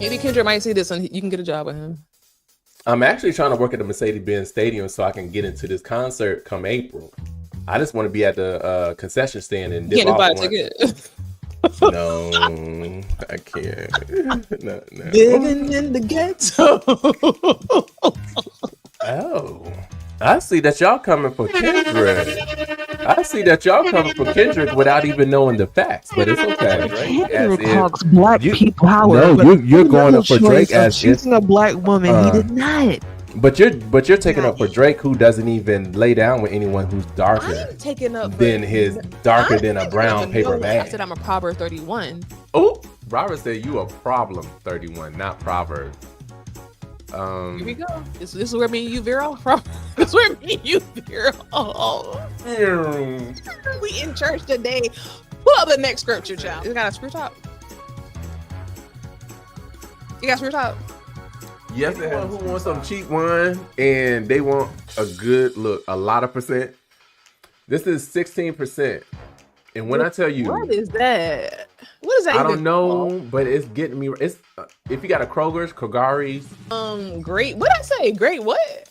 Maybe Kendrick might see this and you can get a job with him. I'm actually trying to work at the Mercedes-Benz Stadium so I can get into this concert come April. I just want to be at the concession stand and You dip can't just buy a off one. ticket. No, I can't. No. Living in the ghetto. Oh, I see that y'all coming for Kendrick. I see that y'all coming for Kendrick without even knowing the facts, but it's okay, right? As Kendrick talks black people power. No, you're going up for Drake as if choosing a black woman. He did not. But you're taking up for Drake, who doesn't even lay down with anyone who's darker I'm taking up than a brown paper bag. I said I'm a Proverb 31. Oh, Robert said you a problem 31, not Proverb. Here we go. This is where me and you veer off from. This is where me and you veer off. We in church today. Pull up the next scripture, child. You got a screw top? You got a screw top? Yes, anyone who wants some cheap wine and they want a good look, a lot of percent. This is 16%. And when I tell you, what is that? What is that? I don't know, but it's getting me. It's if you got a Kroger's, Great. What did I say? Great what?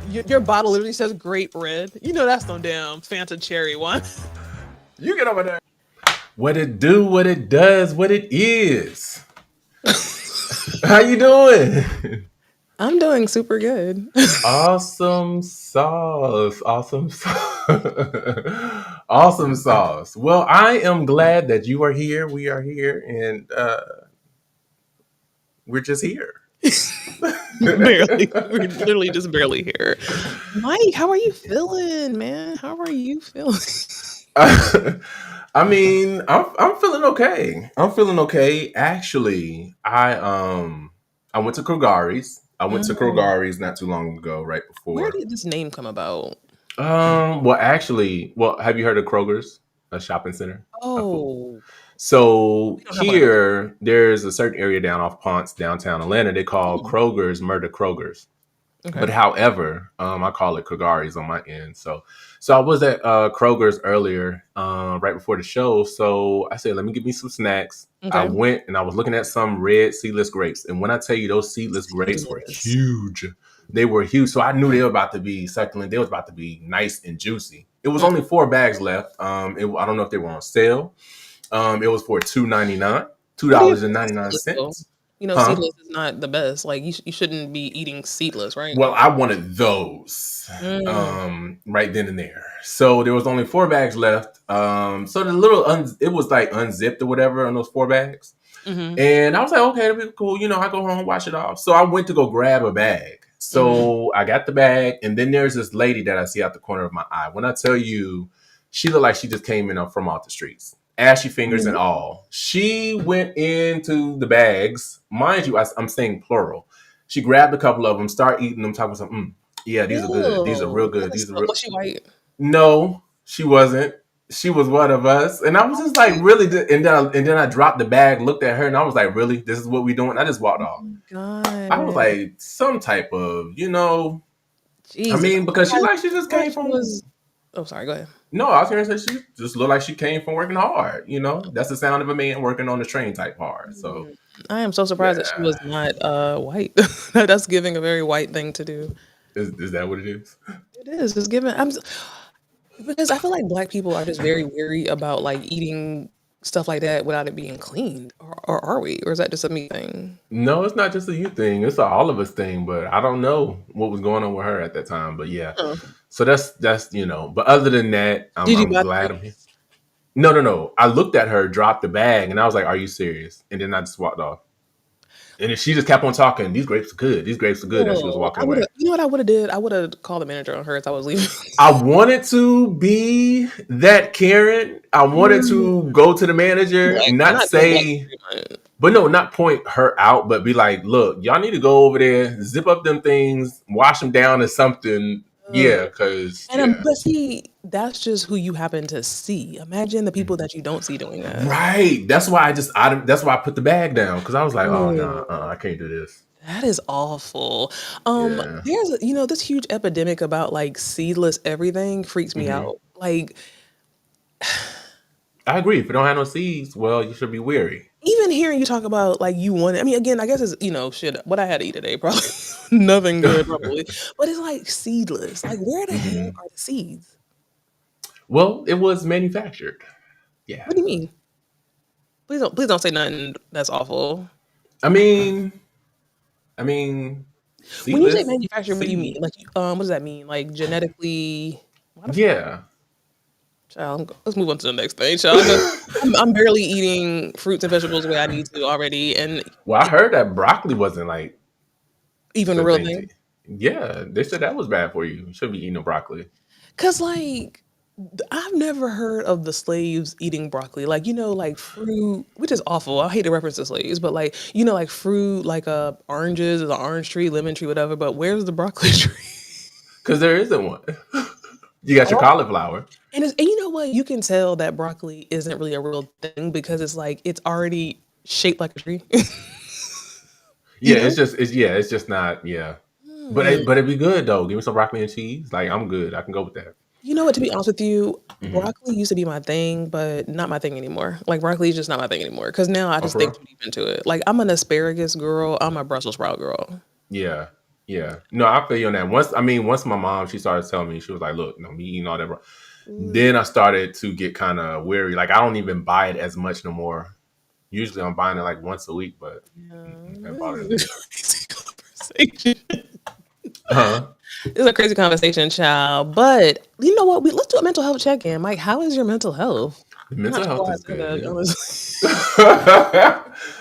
Your bottle literally says grape red. You know that's no damn Fanta cherry one. You get over there. What it do, what it does, what it is. How you doing? I'm doing super good. Awesome sauce. Awesome sauce. Well, I am glad that you are here. We are here, and we're just here. Barely. We're literally just barely here. Mike, how are you feeling, man? How are you feeling? I mean, I'm feeling okay. I'm feeling okay. Actually, I went to Krogari's. I went to Krogari's not too long ago, right before. Where did this name come about? Well, have you heard of Kroger's, a shopping center? Oh. So here, there's a certain area down off Ponce, downtown Atlanta, they call Kroger's Murder Kroger's. Okay. But however, I call it Krogari's on my end. So I was at Kroger's earlier, right before the show. So I said, let me get me some snacks. Okay. I went and I was looking at some red seedless grapes. And when I tell you those seedless grapes were huge, they were huge. So I knew they were about to be succulent. They was about to be nice and juicy. It was only 4 bags left. I don't know if they were on sale. It was for $2.99, $2.99. You know, seedless is not the best. Like you shouldn't be eating seedless, right? Well, I wanted those right then and there. So there was only 4 bags left. So the little it was like unzipped or whatever on those 4 bags. Mm-hmm. And I was like, okay, that'll be cool. You know, I go home, wash it off. So I went to go grab a bag. So I got the bag, and then there's this lady that I see out the corner of my eye. When I tell you, she looked like she just came in from off the streets. Ashy fingers and all. She went into the bags. Mind you, I'm saying plural. She grabbed a couple of them, started eating them, talking something. Yeah, these are good. These are real good. These are real. Was she white? No, she wasn't. She was one of us. And I was just like, really? And then I dropped the bag, looked at her, and I was like, really? This is what we doing? I just walked off. God. I was like, some type of, Jesus. I mean, because she just came from... Oh, sorry. Go ahead. No, I was going to say she just looked like she came from working hard. That's the sound of a man working on the train type hard. So I am so surprised that she was not white. That's giving a very white thing to do. Is that what it is? It is. It's giving. Because I feel like Black people are just very weary about like eating stuff like that without it being cleaned, or are we? Or is that just a me thing? No, it's not just a you thing. It's an all of us thing. But I don't know what was going on with her at that time. But yeah. So that's But other than that, I'm glad I'm here. No. I looked at her, dropped the bag, and I was like, "Are you serious?" And then I just walked off. And she just kept on talking. These grapes are good. These grapes are good. And she was walking away. You know what I would have did? I would have called the manager on her as I was leaving. I wanted to be that Karen. I wanted to go to the manager and not say, but no, not point her out, but be like, look, y'all need to go over there, zip up them things, wash them down or something. Yeah, because but see, that's just who you happen to see. Imagine the people that you don't see doing that. Right. That's why that's why I put the bag down, because I was like, oh no, I can't do this. That is awful. There's this huge epidemic about like seedless everything freaks me out. Like, I agree. If you don't have no seeds, well, you should be wary. Even even hearing you talk about like you wanted, I mean, again, I guess it's, shit, what I had to eat today, probably nothing good, probably. But it's like seedless. Like, where the hell are the seeds? Well, it was manufactured. Yeah. What do you mean? Please don't say nothing that's awful. I mean, when you say manufactured, what do you mean? Like, what does that mean? Like genetically? Yeah. Child, let's move on to the next thing, child. I'm barely eating fruits and vegetables the way I need to already, and well, I heard that broccoli wasn't like even a real thing. Yeah, they said that was bad for you. You shouldn't be eating no broccoli. Cause like I've never heard of the slaves eating broccoli. Like, like fruit, which is awful. I hate to reference the slaves, but like, like fruit, like oranges, an orange tree, lemon tree, whatever. But where's the broccoli tree? Because there isn't one. You got your cauliflower. And you know what? You can tell that broccoli isn't really a real thing because it's like it's already shaped like a tree. Yeah, it's just not. Yeah, but it'd be good though. Give me some broccoli and cheese. Like I'm good. I can go with that. You know what? To be honest with you, broccoli used to be my thing, but not my thing anymore. Like broccoli is just not my thing anymore because now I just think too deep into it. Like I'm an asparagus girl. I'm a Brussels sprout girl. Yeah. Yeah. No, I feel you on that. Once my mom, she started telling me, she was like, look, me eating all that. Then I started to get kind of weary. Like I don't even buy it as much no more. Usually I'm buying it like once a week, but crazy conversation. It's a crazy conversation, child. But you know what? Let's do a mental health check-in. Mike, how is your mental health? The mental health is good.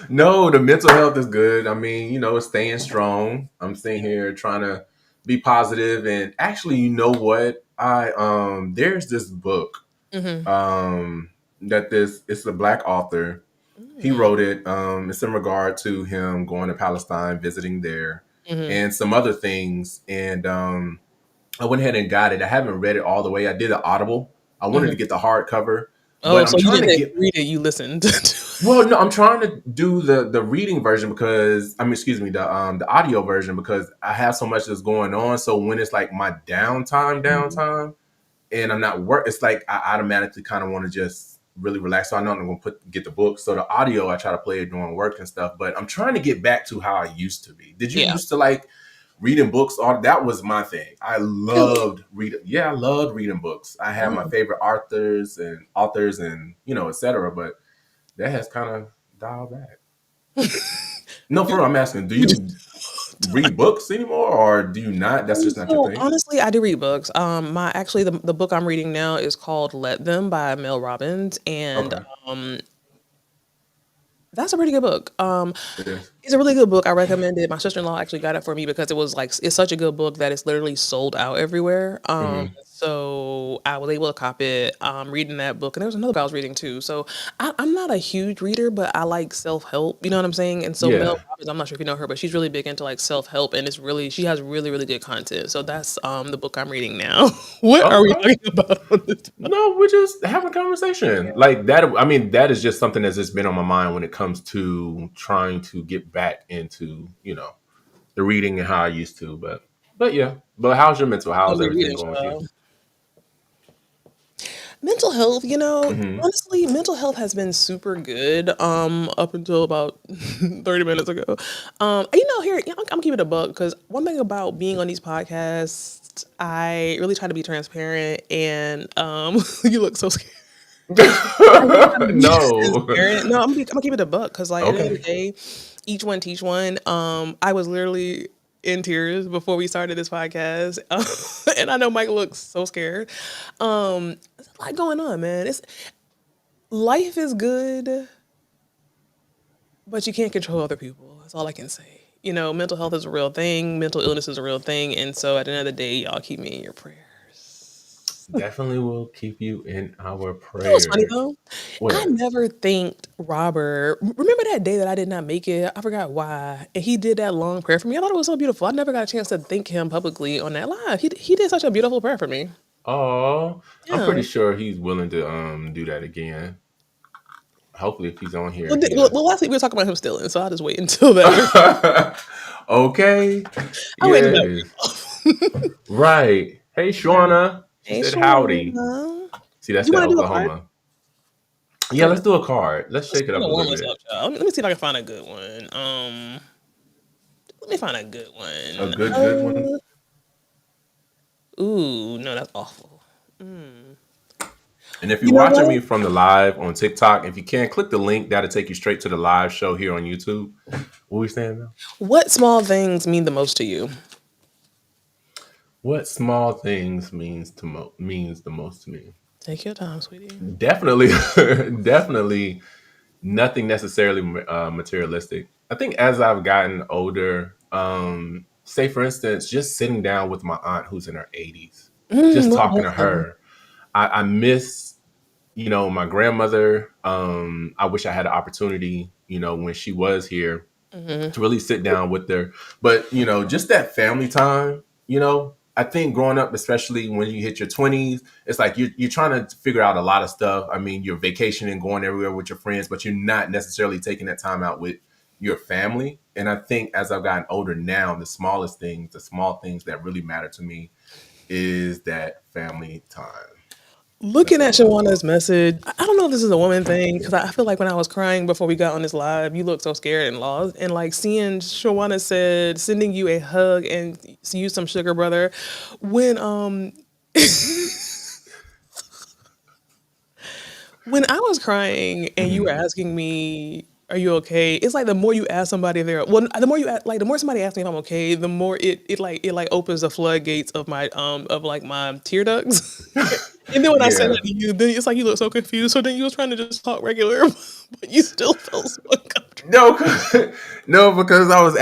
No, the mental health is good. I mean, it's staying strong. I'm sitting here trying to be positive. And actually, you know what? There's this book it's a Black author. He wrote it. It's in regard to him going to Palestine, visiting there, and some other things. And I went ahead and got it. I haven't read it all the way. I did an Audible. I wanted to get the hardcover. But so you didn't read it, you listened. Well, no, I'm trying to do the reading version because the audio version because I have so much that's going on. So when it's like my downtime, and I'm not it's like I automatically kind of want to just really relax. So I know I'm going to get the book. So the audio, I try to play it during work and stuff. But I'm trying to get back to how I used to be. Did you used to like reading books? That was my thing. I loved reading. Yeah, I loved reading books. I have my favorite authors and etc. But that has kind of dialed back. No, for real, I'm asking, do you read books anymore or do you not? That's just not your thing? Honestly, I do read books. The book I'm reading now is called Let Them by Mel Robbins. And that's a pretty good book. It's a really good book. I recommend it. My sister-in-law actually got it for me because it was like it's such a good book that it's literally sold out everywhere. So I was able to cop it. Reading that book, and there was another book I was reading too. So I'm not a huge reader, but I like self-help. You know what I'm saying? And so Mel Robbins, I'm not sure if you know her, but she's really big into like self-help, and she has really really good content. So that's the book I'm reading now. What are we talking about? No, we're just having a conversation like that. I mean, that is just something that's just been on my mind when it comes to trying to get back into the reading and how I used to. But yeah. But how's your mental? How's everything going with you? Mental health, honestly, mental health has been super good up until about 30 minutes ago. Here, I'm keeping it a buck because one thing about being on these podcasts, I really try to be transparent and you look so scared. No, I'm gonna keep it a buck because like at the end of the day, each one teach one. I was literally in tears before we started this podcast. And I know Mike looks so scared. There's a lot going on, man. Life is good, but you can't control other people. That's all I can say. Mental health is a real thing. Mental illness is a real thing. And so at the end of the day, y'all keep me in your prayers. Definitely will keep you in our prayers. You know what's funny though? I never thanked Robert. Remember that day that I did not make it? I forgot why. And he did that long prayer for me. I thought it was so beautiful. I never got a chance to thank him publicly on that live. He did such a beautiful prayer for me. Oh, yeah. I'm pretty sure he's willing to do that again. Hopefully, if he's on here. Well, last week we were talking about him stealing, so I'll just wait until that. Okay. Right. Hey, Shauna. She said howdy. See, that's the Oklahoma. Yeah, let's do a card. Let's shake it up a Warm little us up, bit. y'all. Let me see if I can find a good one. Let me find a good A one. good one. Ooh, no, that's awful. And if you're You know watching what? me from the live on TikTok, if you can, click the link. That'll take you straight to the live show here on YouTube. What we saying now? What small things mean the most to you? What small things means the most to me? Take your time, sweetie. Definitely, definitely nothing necessarily materialistic. I think as I've gotten older, say for instance, just sitting down with my aunt who's in her 80s, just What talking about to them? her. I miss, my grandmother. I wish I had an opportunity, when she was here to really sit down with her. But, just that family time, I think growing up, especially when you hit your 20s, it's like you're trying to figure out a lot of stuff. I mean, you're vacationing, going everywhere with your friends, but you're not necessarily taking that time out with your family. And I think as I've gotten older now, the small things that really matter to me is that family time. Looking That's at all I Shawana's message, I don't know if this is a woman thing because I feel like when I was crying before we got on this live, you looked so scared and lost. And like seeing Shawana said, sending you a hug and you some sugar brother. When when I was crying and you were asking me, "Are you okay?" It's like the more you ask somebody, the more you ask, like the more somebody asks me if I'm okay, the more it opens the floodgates of my of like my tear ducts. And then when I said Yeah. that to you, then it's like you look so confused. So then you was trying to just talk regular, but you still felt so uncomfortable. No, no, because I was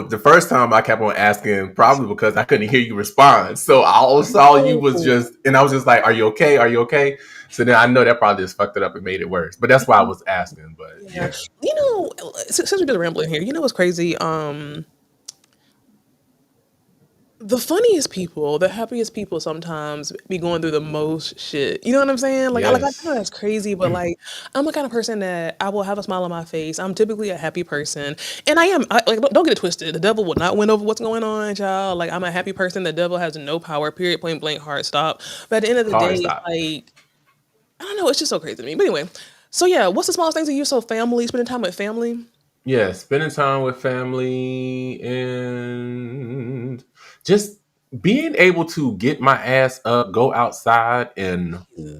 the first time I kept on asking, probably because I couldn't hear you respond. So all I saw you was Oh. and I was just like, "Are you okay? Are you okay?" So then I know that probably just fucked it up and made it worse. But that's why I was asking. But Yeah. yeah, Since we're just rambling here, you know what's crazy? The funniest people, the happiest people sometimes be going through the most shit. You know what I'm saying? Like I know yes, that's crazy, but like I'm the kind of person that I will have a smile on my face. I'm typically a happy person, and like don't get it twisted. The devil will not win over what's going on, child. Like I'm a happy person. The devil has no power. Period. Point blank. Hard stop. But at the end of the day, hard it's stop. like I don't know. It's just so crazy to me. But anyway, so yeah, what's the smallest things that you? So family, spending time with family. Yeah, spending time with family and just being able to get my ass up, go outside and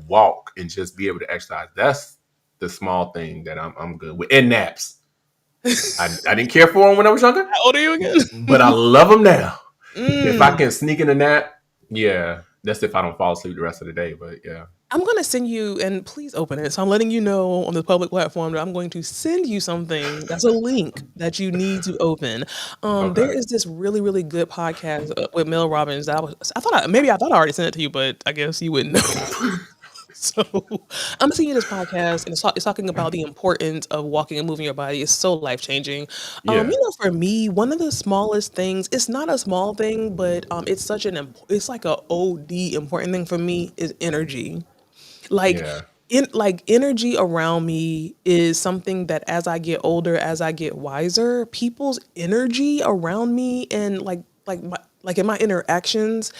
walk and just be able to exercise. That's the small thing that I'm good with. And naps. I didn't care for them when I was younger, How old are you again? but I love them now. If I Mm. can sneak in a nap, yeah, that's if I don't fall asleep the rest of the day. But yeah, I'm gonna send you, and please open it. So I'm letting you know on the public platform that I'm going to send you something. That's a link that you need to open. There okay, is this really, really good podcast with Mel Robbins. I thought I already sent it to you, but I guess you wouldn't know. So I'm seeing this podcast, and it's talking about the importance of walking and moving your body. It's so life changing. yeah, For me, one of the smallest things. It's not a small thing, but it's such it's like a OD important thing for me is energy. Like yeah, energy around me is something that as I get older, as I get wiser, people's energy around me and like in my interactions,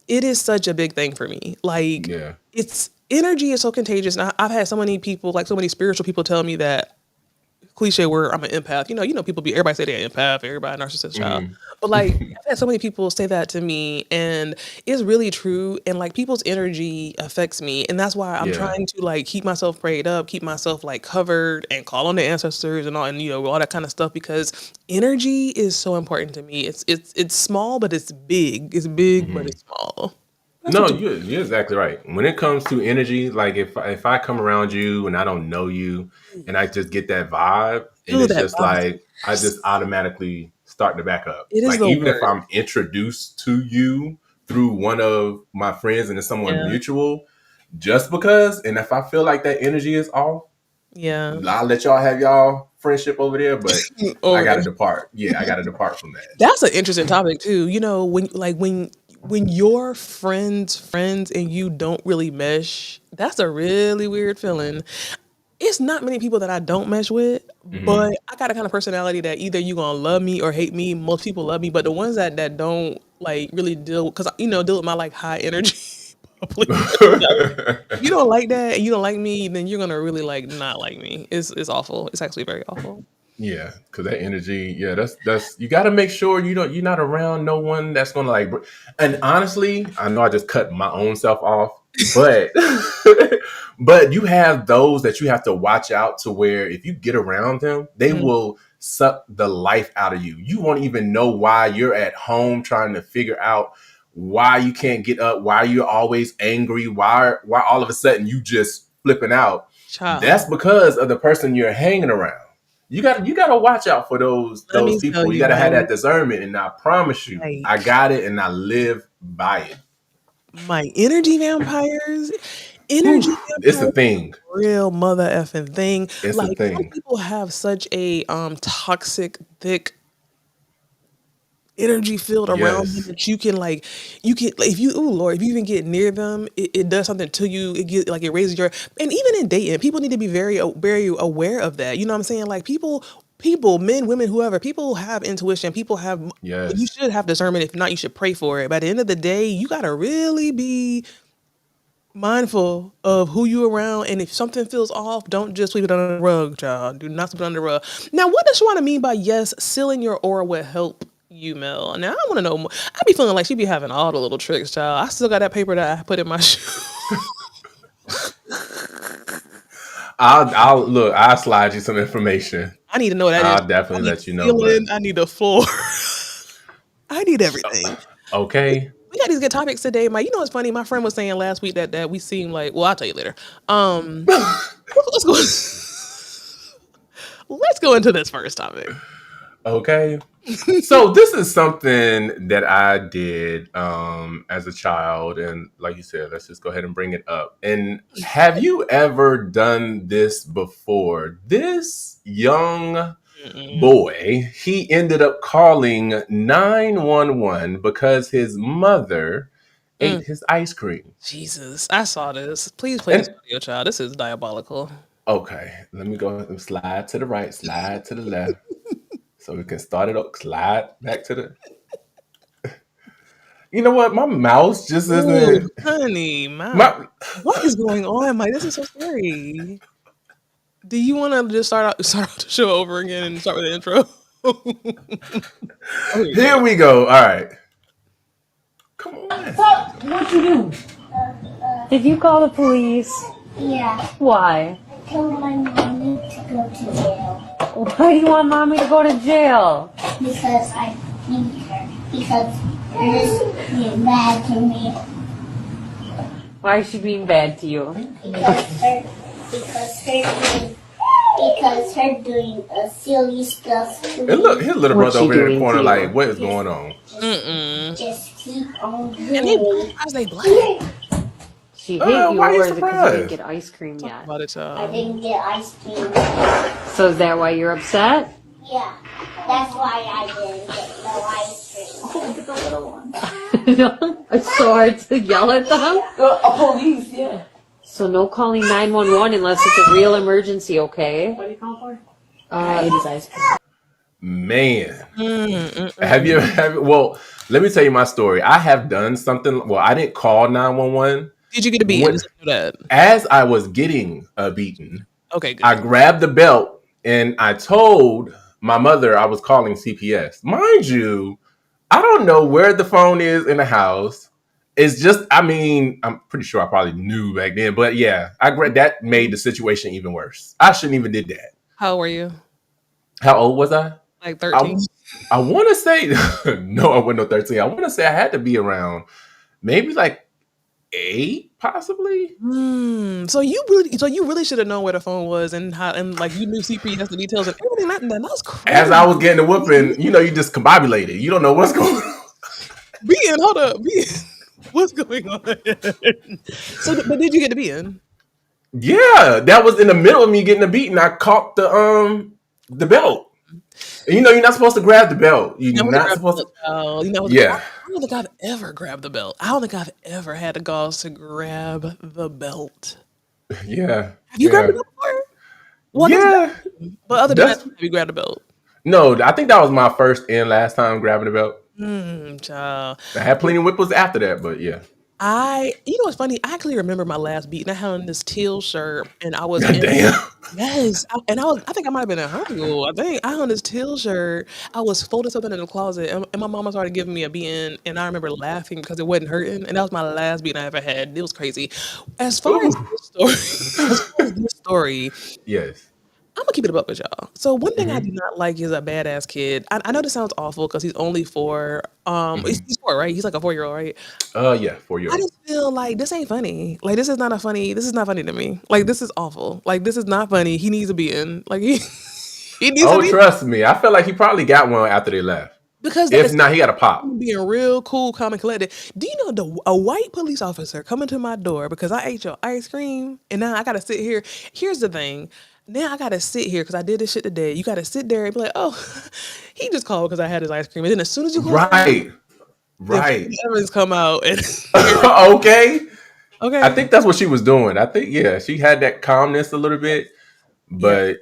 it is such a big thing for me. Like yeah. it's energy is so contagious. And I've had so many people, like so many spiritual people tell me that cliche word, I'm an empath. People everybody say they're an empath, everybody a narcissist child. Hmm. But like I've had so many people say that to me and it's really true. And like people's energy affects me. And that's why I'm Yeah, trying to like keep myself prayed up, keep myself like covered and call on the ancestors and all and all that kind of stuff because energy is so important to me. It's small, but it's big. It's big, but hmm. it's small. That's No, what you you're exactly right. When it comes to energy, like if I come around you and I don't know you, and I just get that vibe, and feel it's that just vibe. like I just automatically start to back up. It is Like the even if word. I'm introduced to you through one of my friends and it's someone Yeah. mutual, just because, and if I feel like that energy is off, Yeah. I'll let y'all have y'all friendship over there. But I Over there. gotta depart. Yeah, I gotta depart from that. That's an interesting topic too. When your friends and you don't really mesh, that's a really weird feeling. It's not many people that I don't mesh with, Hmm. but I got a kind of personality that either you gonna love me or hate me. Most people love me, but the ones that don't like really deal with my like high energy Please. If you don't like that and you don't like me, then you're gonna really like not like me. It's awful. It's actually very awful. Yeah, because that energy, yeah, that's you got to make sure you're not around no one that's gonna like. And honestly, I know I just cut my own self off, but but you have those that you have to watch out to where if you get around them, they will suck the life out of you. You won't even know why you're at home trying to figure out why you can't get up, why you're always angry, why all of a sudden you just flipping out. Child. That's because of the person you're hanging around. You gotta watch out for those people. You gotta have that discernment, and I promise you, I got it, and I live by it. My energy vampires, energy it's a thing, real mother effing thing. It's like a thing. Some people have such a toxic, thick energy field around them that you can if you if you even get near them, it does something to you. It raises your, and even in dating, people need to be very aware of that. You know what I'm saying? Like people, men, women, whoever, people have intuition. People have, you should have discernment. If not, you should pray for it. But at the end of the day, you gotta really be mindful of who you around, and if something feels off, don't just sweep it under the rug, child. Do not sweep it under the rug. Now, what does she want to mean by sealing your aura will help you, Mel? Now, I want to know more. I be feeling like she be having all the little tricks, child. I still got that paper that I put in my shoe. I'll slide you some information. I need to know what that I'll definitely let you know. I need the floor. I need everything. Okay. We got these good topics today, Mike. You know what's funny? My friend was saying last week that we seem like, well, I'll tell you later. Let's go into this first topic. Okay. So this is something that I did as a child, and like you said, let's just go ahead and bring it up. And have you ever done this before? This young boy, he ended up calling 911 because his mother ate his ice cream. Jesus, I saw this. Please play this video, child. This is diabolical. Okay, let me go and slide to the right, slide to the left. So we can start it up, slide back to the... You know what? My mouse just isn't... Ooh, honey, what is going on, Mike? This is so scary. Do you want to just start out the show over again and start with the intro? Here we go. All right. Come on. What'd you do? Did you call the police? Yeah. Why? I told my mommy to go to jail. Why do you want mommy to go to jail? Because I need her. Because she's being bad to me. Why is she being bad to you? Because her doing silly stuff to me. And look, his little brother over here in the corner, like, what is going on? Just keep on doing it. How's they black? She hit you, or is it because you didn't get ice cream yet? I didn't get ice cream. So is that why you're upset? Yeah, that's why I didn't get no ice cream. Oh, get the little one. It's so hard to yell at them. Police, yeah. So no calling 911 unless it's a real emergency, okay? What do you call for? It is ice cream. Man, have you? Well, let me tell you my story. I have done something. Well, I didn't call 911. Did you get a beating? As I was getting beaten, okay, good. I grabbed the belt and I told my mother I was calling CPS. Mind you, I don't know where the phone is in the house. It's just, I mean, I'm pretty sure I probably knew back then, but yeah, that made the situation even worse. I shouldn't even did that. How old were you? How old was I? Like 13. I want to say no, I wasn't no 13. I want to say I had to be around maybe like 8, possibly. So you really should have known where the phone was and how, and like you knew CPS, the details and everything. That was crazy. As I was getting the whooping, you just combobulated. You don't know what's going on. Hold up. What's going on? So, but did you get the beating? Yeah, that was in the middle of me getting the beating. I caught the belt. And you're not supposed to grab the belt. You're not supposed to. Yeah. I don't think I've ever grabbed the belt. I don't think I've ever had the galls to grab the belt. Yeah. Have you grabbed the belt before? Well, yeah. But other than that, have you grabbed the belt? No, I think that was my first and last time grabbing the belt. Child. I had plenty of whippers after that, but yeah. You know what's funny? I actually remember my last beat, and I had on this teal shirt, and I was in. Damn. Yes, I think I might have been in high school. I think I had on this teal shirt. I was folding something in the closet, and my mama started giving me a beating, and I remember laughing because it wasn't hurting, and that was my last beating I ever had. It was crazy. As far as Ooh. this story, as far as this story, Yes. I'm gonna keep it up with y'all. So one thing I Mm-hmm. do not like is a badass kid. I know this sounds awful because he's only 4. Mm-hmm. He's 4, right? He's like a 4-year-old, right? Yeah, 4 year I old. just feel like this ain't funny. Like this is not funny to me. Like this is awful. Like this is not funny. He needs a beating. Like he needs a Oh, beating trust me. I feel like he probably got one after they left. because that If is not, he got a pop. being real cool, calm, and collected. Do you know a white police officer coming to my door because I ate your ice cream and now I gotta sit here? Here's the thing. Now I gotta sit here because I did this shit today. You gotta sit there and be like, oh, he just called because I had his ice cream. And then as soon as you close, Right. then Right. Evans come out and Okay. I okay. think that's what she was doing. I think, yeah, she had that calmness a little bit, Yeah.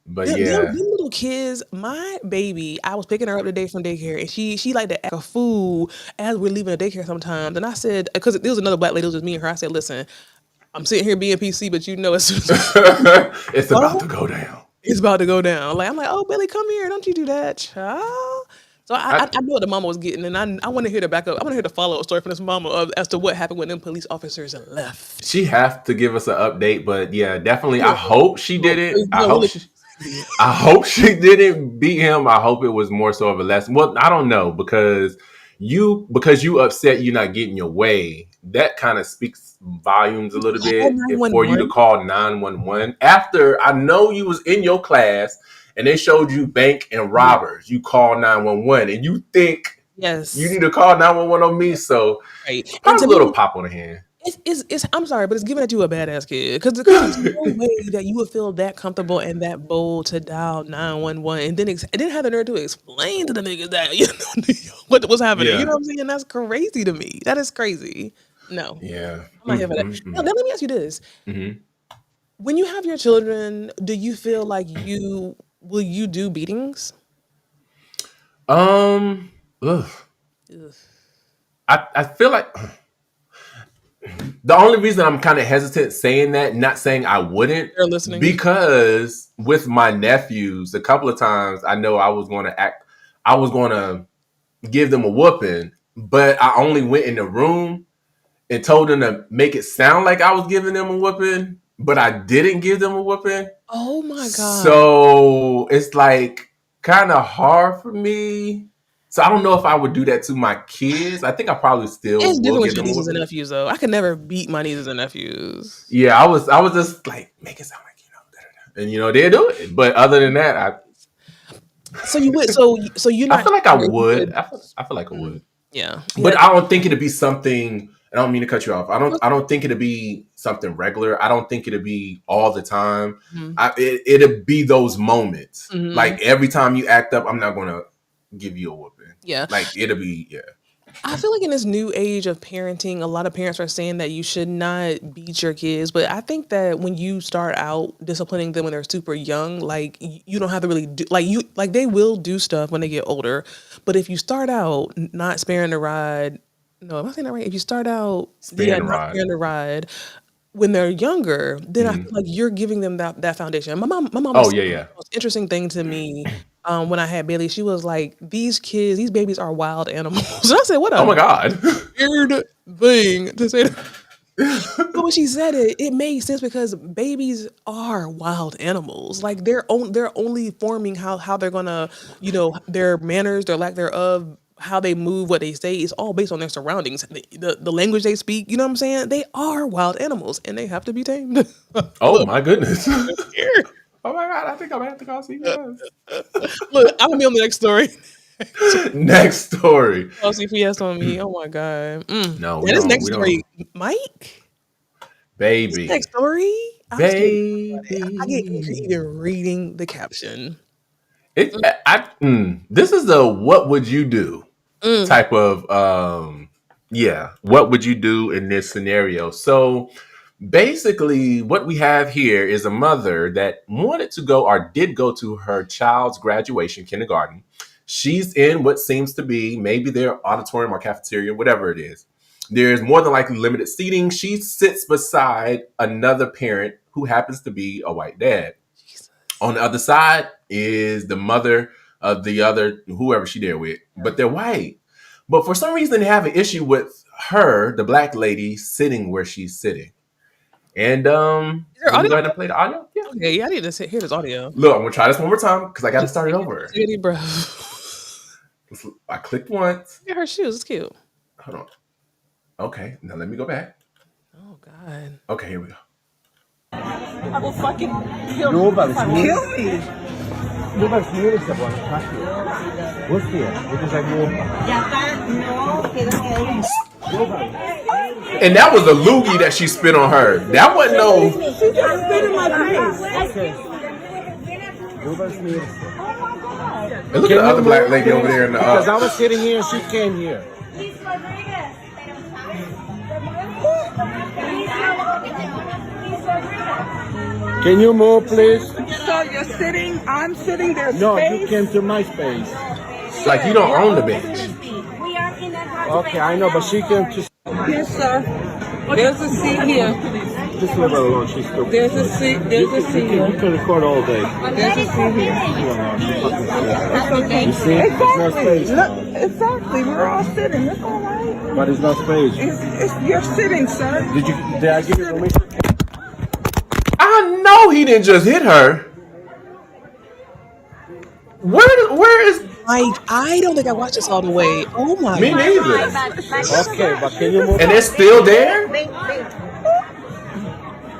but Them yeah. little kids, my baby, I was picking her up today from daycare, and she like to act a fool as we're leaving the daycare sometimes. And I said, because there was another black lady, it was just me and her. I said, listen, I'm sitting here being PC, but you know, as soon as It's about to go down. it's about to go down. Like I'm like, oh Billy, come here, don't you do that, child. So I knew what the mama was getting, and I want to hear the backup. I want to hear the follow up story from this mama as to what happened when them police officers left. She have to give us an update, but yeah, definitely. I Yeah, hope she did it. no, really. I hope she didn't beat him. I hope it was more so of a lesson. Well, I don't know because you upset you're not getting your way. That kind of speaks volumes a little Call bit. If for you to 911. call 911 after I know you was in your class and they showed you bank and robbers, you call 911 and you think you Yes, need to call 911 on me. So right. And probably to a little me, pop on the hand. it's I'm sorry, but it's giving that you a badass kid because there's no way that you would feel that comfortable and that bold to dial 911 and then have the nerve to explain to the niggas that you know what was happening. You Yeah. know what I'm saying? That's crazy to me. That is crazy. No, Yeah. I'm not here for that. Now let me ask you this: Mm-hmm. when you have your children, do you feel like you do beatings? Um, ugh. Ugh. I feel like the only reason I'm kind of hesitant saying that, not saying I wouldn't, They're listening. because with my nephews, a couple of times I know I was going to give them a whooping, but I only went in the room and told them to make it sound like I was giving them a whooping, but I didn't give them a whooping. Oh my god! So it's like kind of hard for me. So I don't know if I would do that to my kids. I think I probably still It's will different with give your them a nieces and whooping. nephews, though. I could never beat my nieces and nephews. Yeah, I was just like make it sound like and they do it. But other than that, So you would, so you're I not feel like I sure you would. would. I feel like I would. Yeah, yeah. But I don't think it'd be something. I don't mean to cut you off. I don't think it'd be something regular. I don't think it'd be all the time. Mhm. It'd be those moments. Mhm. Like every time you act up, I'm not gonna give you a whooping. Yeah. Like it'll be I feel like in this new age of parenting, a lot of parents are saying that you should not beat your kids. But I think that when you start out disciplining them when they're super young, like you don't have to really do like they will do stuff when they get older. But if you start out not sparing the ride, no, am I saying that right? If you start out sparing the not rod. sparing the ride when they're younger, then I Mhm. feel like you're giving them that foundation. My mom Oh was yeah, the yeah. most interesting thing to me when I had Bailey. She was like, "These kids, these babies are wild animals." And I said, "What Oh a my god. weird thing to say." But when she said it, it made sense because babies are wild animals. Like they're only forming how they're gonna, their manners, their lack thereof, how they move, what they say is all based on their surroundings. The language they speak, you know what I'm saying? They are wild animals and they have to be tamed. Oh Look, my goodness. here. Oh my god. I think I'm gonna have to call CPS. Look, I'm gonna be on the next story. Next story. Oh, CPS on me. Oh my god. No, we That is don't. next We story, don't. Mike. This next Baby. story. I'm scared. I get angry Baby. even reading the caption. This is the what would you do Mm. type of what would you do in this scenario? So basically what we have here is a mother that wanted to go or did go to her child's graduation kindergarten. She's in what seems to be maybe their auditorium or cafeteria, whatever it is. There's more than likely limited seating. She sits beside another parent who happens to be a white dad. Jesus. On the other side is the mother of the other, whoever she there with, but they're white. But for some reason, they have an issue with her, the black lady, sitting where she's sitting. And let me go ahead and play the audio. Yeah. Okay, yeah, I need to hear this audio. Look, I'm gonna try this one more time because I got to start it over. Take a deep breath. I clicked once. Look at her shoes. It's cute. Hold on. Okay, now let me go back. Oh God. Okay, here we go. I will fucking kill you. Kill me. And that was a loogie that she spit on her. That wasn't no. She just spit in my face. And look at the other black lady over there in the. Because I was sitting here and she came here. Can you move, please? So you're sitting, I'm sitting there. No, you came to my space. Like you don't own the bench. Okay, I know, but she came to. Yes, sir. There's a seat here. Just leave her alone. She's stupid. There's a seat. There's a seat here. You can record all day. There's a seat here. You see? There's no space. Look, exactly. We're all sitting. It's all right. But there's no space. You're sitting, sir. Did I give you permission? I know he didn't just hit her. Where is Like, I don't think I watched this all the way. Oh my me God. neither? Okay, but can you move? And it's still there?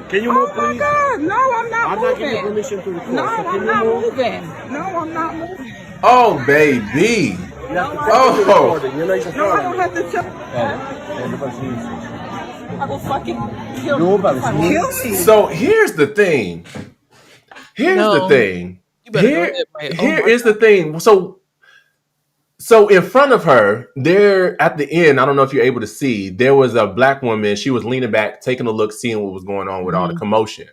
Can you move, Oh my please? God. No, I'm not I'm moving. not giving you permission to record. No, So can I'm you not move? moving. No, I'm not moving. Oh baby. You have to Oh. recording. You're not even No, I don't have to tell. I will fucking kill you. Kill me. So here's the thing. Here's No. the thing. You better go Here, ahead, right? here is the thing. So in front of her, there at the end, I don't know if you're able to see, there was a black woman. She was leaning back, taking a look, seeing what was going on with all the commotion.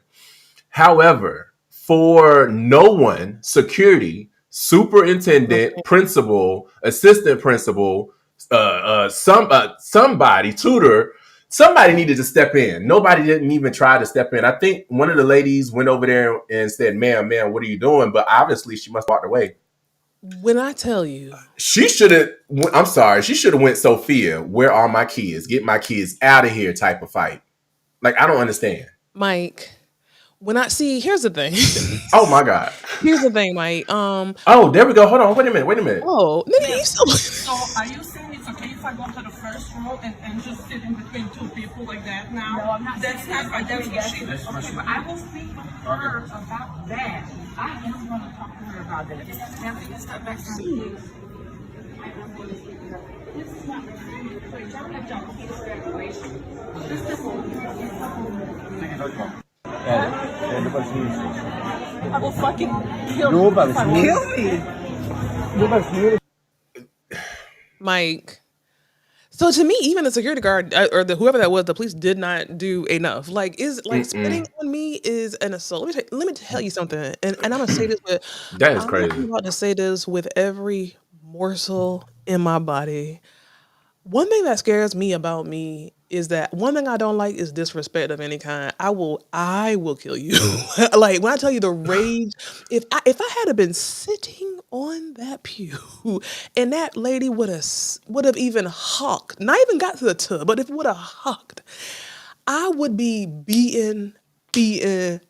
However, for no one, security, superintendent, principal, assistant principal, somebody, tutor, somebody needed to step in. Nobody didn't even try to step in. I think one of the ladies went over there and said, ma'am, what are you doing? But obviously she must have walked away. When I tell you, She should have, I'm sorry, she should have went Sophia, where are my kids? Get my kids out of here type of fight. Like, I don't understand. Mike, here's the thing. Oh my God. Here's the thing, Mike. Oh, there we go. Hold on. Wait a minute. Oh, nigga, you still. So are you saying it's okay if I go to the first row and just sit in between two people like that now? No, I'm not. That's not right. That's what she does. Okay, but I will speak with her about that. I am going to talk to her about that. Now, can you step back from me? This is not the time to play. Y'all have y'all kids' graduation. I will fucking kill you. Kill me. Mike. So to me, even the security guard or whoever that was, the police did not do enough. Like, spitting on me is an assault. Let me tell you something, and I'm gonna say this with That is crazy. I'm about to say this with every morsel in my body. One thing that scares me about me is that one thing I don't like is disrespect of any kind. I will kill you. Like when I tell you the rage, if I had been sitting on that pew and that lady would have even hawked, not even got to the tub, but if would have hawked, I would be beaten. I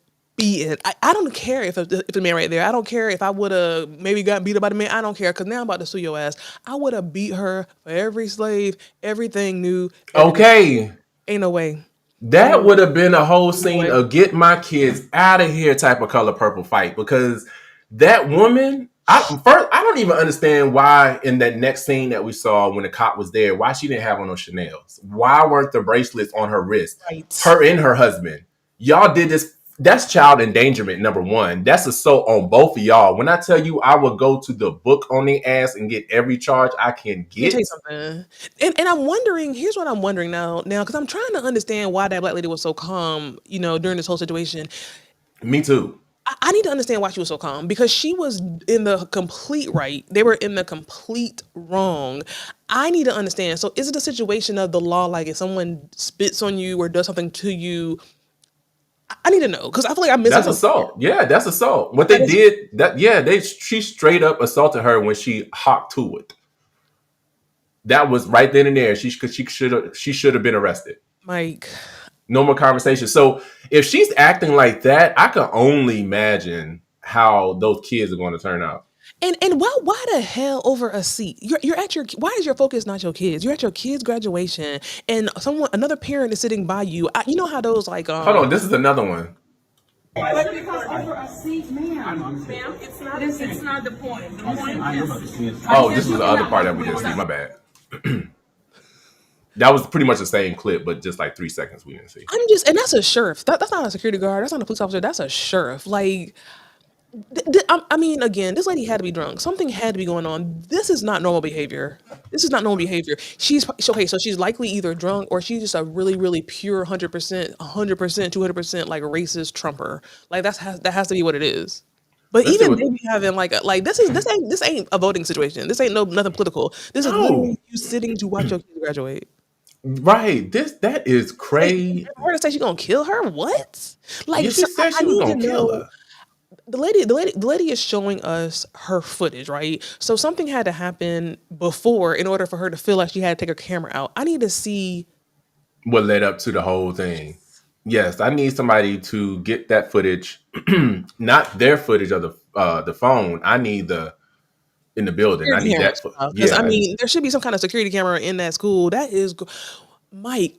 don't care if the man right there. I don't care if I would have maybe got beat up by the man. I don't care because now I'm about to sue your ass. I would have beat her for every slave, everything new. Okay. Ain't no way. That would have been a whole scene of get my kids out of here type of color purple fight because that woman, I don't even understand why in that next scene that we saw when the cop was there, why she didn't have on those Chanels. Why weren't the bracelets on her wrist? Right. Her and her husband. Y'all did this. That's child endangerment, number one. That's assault on both of y'all. When I tell you I will go to the book on their ass and get every charge I can get. Let me tell you something. And I'm wondering, here's what I'm wondering now, because I'm trying to understand why that black lady was so calm, during this whole situation. Me too. I need to understand why she was so calm, because she was in the complete right. They were in the complete wrong. I need to understand. So is it a situation of the law, like if someone spits on you or does something to you? I need to know, because I feel like I'm missing That's something here. assault. Yeah, that's assault. What That they is, did, she straight up assaulted her when she hopped to it. That was right then and there. She should have been arrested. Mike. No more conversation. So if she's acting like that, I can only imagine how those kids are going to turn out. And why the hell over a seat? You're at your, why is your focus not your kids? You're at your kids' graduation, and another parent is sitting by you. You know how those like Hold on, this is another one. But because over a seat, ma'am, it's not the point. The point is. Oh, this was the other part that we didn't see. My bad. That was pretty much the same clip, but just like 3 seconds we didn't see. and that's a sheriff. That's not a security guard. That's not a police officer. That's a sheriff. Like, I mean, again, this lady had to be drunk. Something had to be going on. This is not normal behavior. This is not normal behavior. She's okay. So she's likely either drunk or she's just a really, really pure 100%, 200%, like racist Trumper. Like that has to be what it is. But Let's see even what- they be having like this ain't a voting situation. This ain't nothing political. This is literally you sitting to watch your kids graduate. Right. That is crazy. Her to say she gonna kill her? What? Like, Yeah, she said she was need to gonna kill know. her. The lady is showing us her footage, right? So something had to happen before in order for her to feel like she had to take her camera out. I need to see What led up to the whole thing. Yes, I need somebody to get that footage, not their footage of the phone. I need in the building. I need that. Because I mean, there should be some kind of security camera in that school. That is, Mike.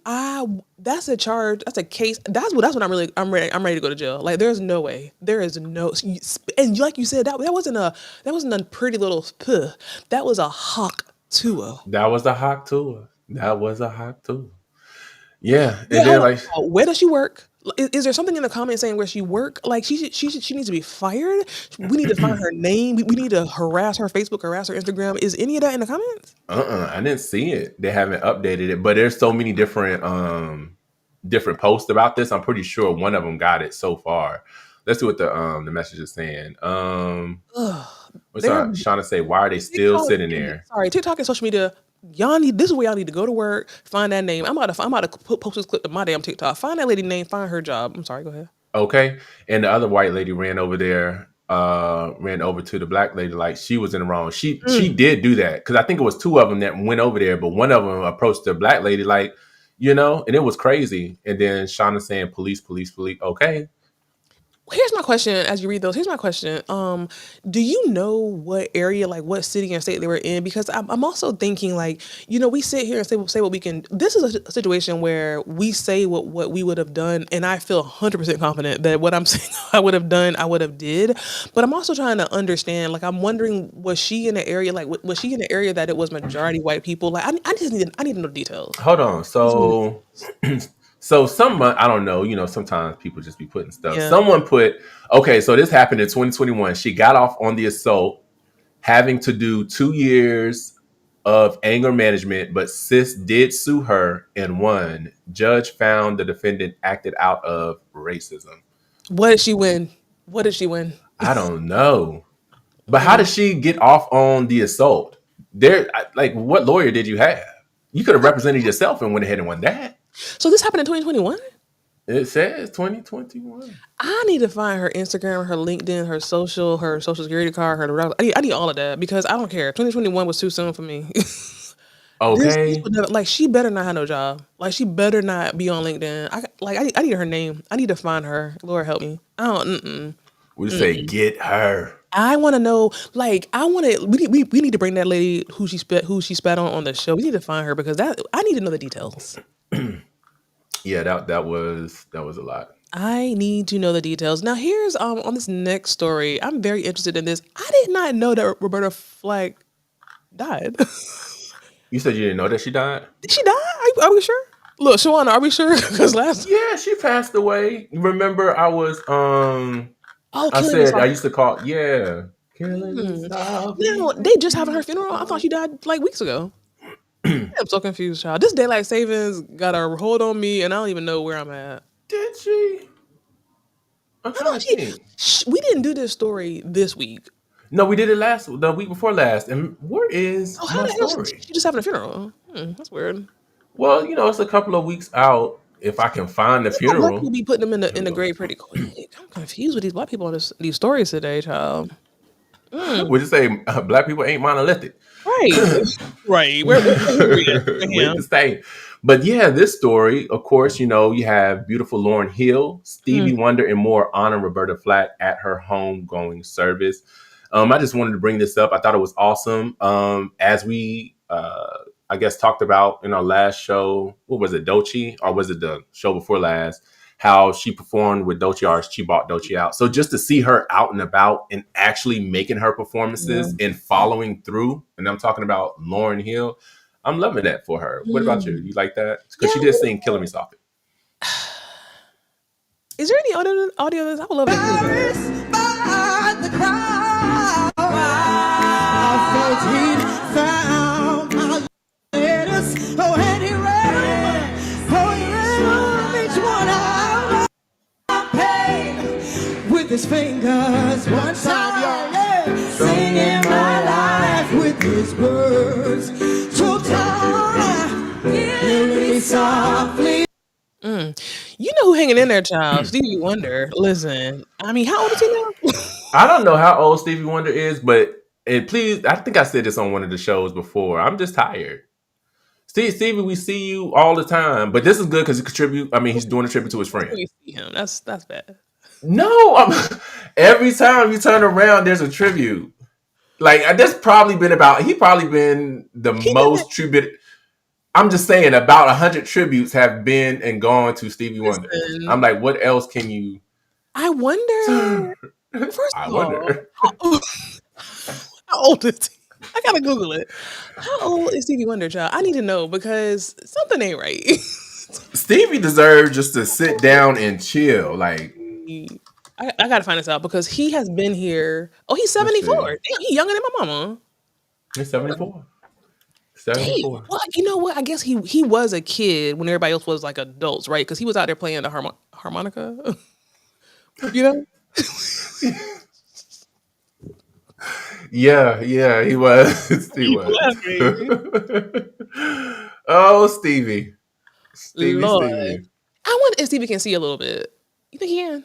That's a charge. That's a case. That's what I'm ready to go to jail. Like, there's no way. There is no. And like you said, that wasn't a pretty little. That was a hawk tour. That was a hawk tour. Yeah, and then like, where does she work? Is there something in the comments saying where she work? Like she needs to be fired. We need to find her name. We need to harass her Facebook, harass her Instagram. Is any of that in the comments? I didn't see it. They haven't updated it, but there's so many different posts about this. I'm pretty sure one of them got it so far. Let's see what the message is saying. What's Shauna say? Why are they still sitting there? Sorry, TikTok and social media. This is where y'all need to go to work. Find that name. I'm about to post this clip to my damn TikTok. Find that lady name. Find her job. I'm sorry. Go ahead. Okay. And the other white lady ran over there. Ran over to the black lady like she was in the wrong. She did do that because I think it was two of them that went over there, but one of them approached the black lady like, and it was crazy. And then Shauna saying, "Police, police, police." Okay. Here's my question as you read those. Here's my question. Do you know what area, like what city and state they were in? Because I'm also thinking like, we sit here and say what we can. This is a situation where we say what we would have done. And I feel 100% confident that what I'm saying I would have done, I would have did. But I'm also trying to understand, like, I'm wondering, was she in the area, like, was she in the area that it was majority white people? Like, I need to know details. Hold on. So someone, I don't know, sometimes people just be putting stuff. Yeah. Someone put, okay, so this happened in 2021. She got off on the assault, having to do 2 years of anger management, but sis did sue her and won. Judge found the defendant acted out of racism. What did she win? I don't know. But how did she get off on the assault? Like, what lawyer did you have? You could have represented yourself and went ahead and won that. So this happened in 2021? It says 2021. I need to find her Instagram, her LinkedIn, her social security card, I need all of that because I don't care. 2021 was too soon for me. Okay. She better not have no job. Like, she better not be on LinkedIn. I need her name. I need to find her. Lord help me. I don't. We say get her. I want to know. Like, we need to bring that lady who she spat on the show. We need to find her because I need to know the details. Yeah, that was a lot. I need to know the details. Now, here's on this next story. I'm very interested in this. I did not know that Roberta Flack died. You said you didn't know that she died? Did she die? Are we sure? Look, Shawana, are we sure? Because yeah, she passed away. Remember, I was I said I used to call killing. No, they just having her funeral. I thought she died like weeks ago. I'm so confused, child. This daylight savings got a hold on me, and I don't even know where I'm at. Did she? I'm trying to think. We didn't do this story this week. No, we did it the week before last. And where is my story? She just having a funeral. That's weird. Well, it's a couple of weeks out. If I can find the funeral, black people be putting them in the grave pretty quick. I'm confused with these black people on these stories today, child. Would you say black people ain't monolithic? Right. We're the same. But yeah, this story, of course, you have beautiful Lauryn Hill, Stevie Wonder, and more honoring Roberta Flack at her homegoing service. I just wanted to bring this up. I thought it was awesome. As we, I guess, talked about in our last show, what was it, Doechii? Or was it the show before last? How she performed with Doechii, or she bought Doechii out. So just to see her out and about and actually making her performances and following through, and I'm talking about Lauryn Hill, I'm loving that for her. What about you? You like that? Because she did sing "Killing Me Softly." Is there any audio of this? I would love to hear with his fingers, one time, singing my life with his words, two time, killing me softly. You know who hanging in there, child? Stevie Wonder. Listen, I mean, how old is he now? I don't know how old Stevie Wonder is, but please, I think I said this on one of the shows before. I'm just tired. Stevie, we see you all the time, but this is good because he's doing a tribute to his friend. We see him. That's bad. No, every time you turn around, there's a tribute. Like that's probably been the most tribute. I'm just saying about 100 tributes have been and gone to Stevie Wonder. I'm like, what else can you? I wonder. First of all, how old is he? I gotta Google it. How old is Stevie Wonder, child? I need to know because something ain't right. Stevie deserves just to sit down and chill. Like, I gotta find this out because he has been here. Oh, he's 74. Damn, he's younger than my mama. He's 74. 74. Damn. Well, you know what? I guess he was a kid when everybody else was like adults, right? Because he was out there playing the harmonica. You know? Yeah, he was. He was. Oh, Stevie. Stevie. I wonder if Stevie can see a little bit. You think he can?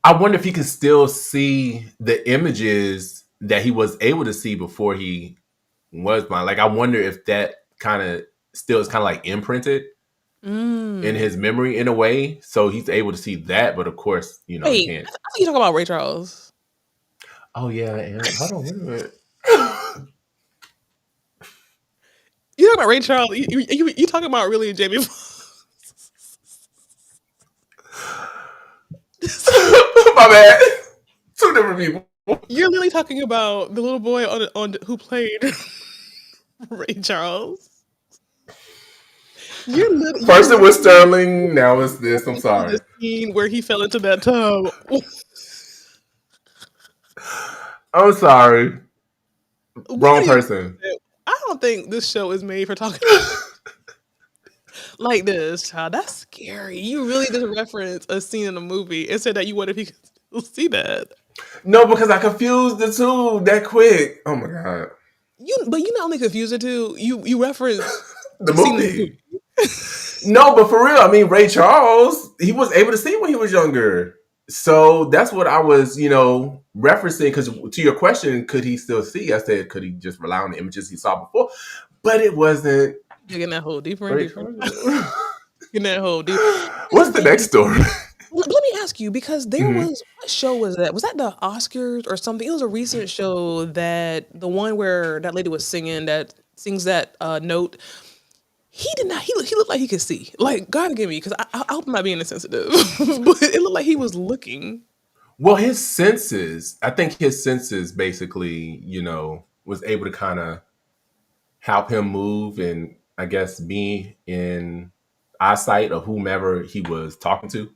I wonder if he can still see the images that he was able to see before he was blind. Like, I wonder if that kind of still is kind of like imprinted in his memory in a way. So he's able to see that. But of course, he can't. I think you're talking about Ray Charles. Oh, yeah. Hold on, wait a minute. You talking about Ray Charles? You talking about really Jamie? My bad. Two different people. You're literally talking about the little boy on who played Ray Charles. First it was Sterling, now it's this. I'm sorry. The scene where he fell into that tub. I'm sorry. Wrong person. I don't think this show is made for talking like this, child. That's scary. You really just reference a scene in a movie and said that you wonder if he could still see that. No, because I confused the two that quick. Oh my god. But you not only confused the two, you reference the movie. No, but for real, I mean, Ray Charles, he was able to see when he was younger. So that's what I was, referencing. Because to your question, could he still see? I said, could he just rely on the images he saw before? But it wasn't. You're getting that hole deeper and deeper. Getting that hole deeper. What's the next story? Let me ask you, because there was, what show was that? Was that the Oscars or something? It was a recent show that the one where that lady was singing that sings that note. He did not. He looked like he could see. Like, God forgive me, because I hope I'm not being insensitive, but it looked like he was looking. Well, I think his senses basically, was able to kind of help him move and I guess be in eyesight of whomever he was talking to.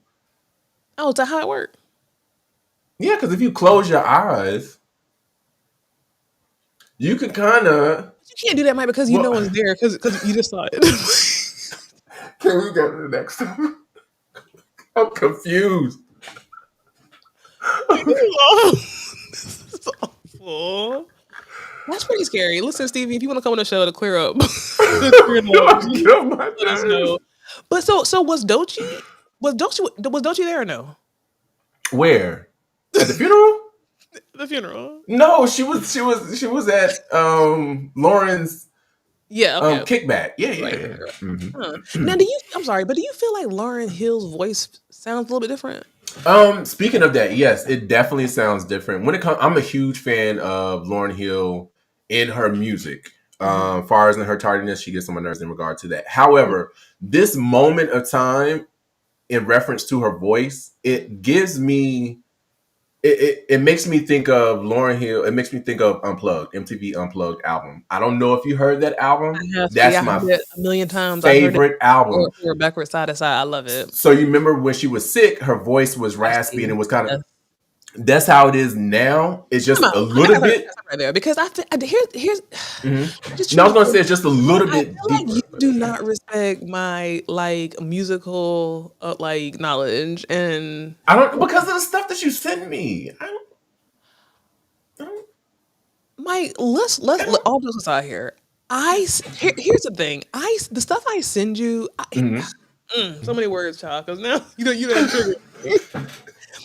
Oh, is that how it worked? Yeah, because if you close your eyes, you can kind of. You can't do that, Mike, because no one's there because you just saw it. Can we go to the next one? I'm confused. This is awful. That's pretty scary. Listen, Stevie, if you want to come on the show to clear up, let us know. But so was Doechii? Was Doechii there or no? Where? At the funeral? The funeral. No, she was at Lauren's kickback. Yeah. Mm-hmm. Huh. Now, I'm sorry, but do you feel like Lauryn Hill's voice sounds a little bit different? Speaking of that, yes, it definitely sounds different. When it comes, I'm a huge fan of Lauryn Hill in her music. Far as in her tardiness, she gets on my nerves in regard to that. However, this moment of time, in reference to her voice, it gives me. It makes me think of Lauryn Hill. It makes me think of Unplugged, MTV Unplugged album. I don't know if you heard that album. That's my heard it a million times. favorite album. Or backward side to side. I love it. So you remember when she was sick, her voice was raspy and it was kind of. That's how it is now. It's just a little bit right there because I think here's. Mm-hmm. No, I was gonna say it's just a little bit deeper. Like you do not respect my like musical like knowledge, and I don't because of the stuff that you sent me. Mike, let's all those aside here. Here's the thing. The stuff I send you. So many words, child. Because now you don't trigger.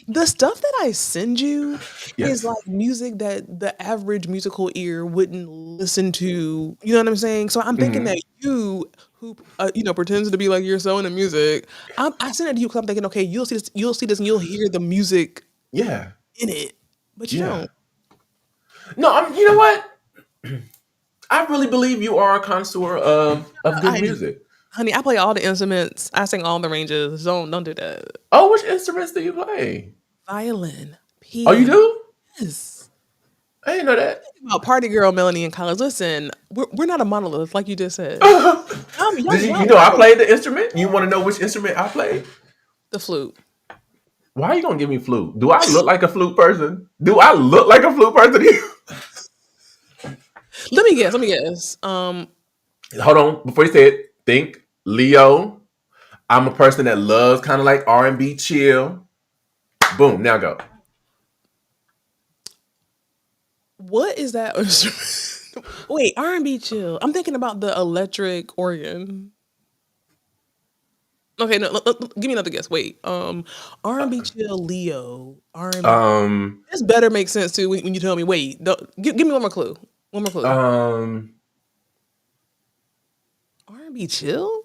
The stuff that I send you is like music that the average musical ear wouldn't listen to. You know what I'm saying? So I'm thinking that you, who pretends to be like you're so into music, I send it to you because I'm thinking, okay, you'll see this, and you'll hear the music, in it, but you don't. No, you know what? I really believe you are a connoisseur of good music. Honey, I play all the instruments. I sing all the ranges. Don't do that. Oh, which instruments do you play? Violin, piano. Oh, you do? Yes. I didn't know that. About party girl Meloney in college. Listen, we're not a monolith, like you just said. You know I played the instrument? You want to know which instrument I played? The flute. Why are you gonna give me flute? Do I look like a flute person? Do I look like a flute person to you? Let me guess. Hold on. Before you say it, think Leo. I'm a person that loves kind of like R&B chill. Boom. Now go. What is that? Wait, R&B chill. I'm thinking about the electric organ. Okay, no, give me another guess. Wait, R&B chill, Leo, R&B. This better make sense too when you tell me. Wait, give me one more clue. R&B chill.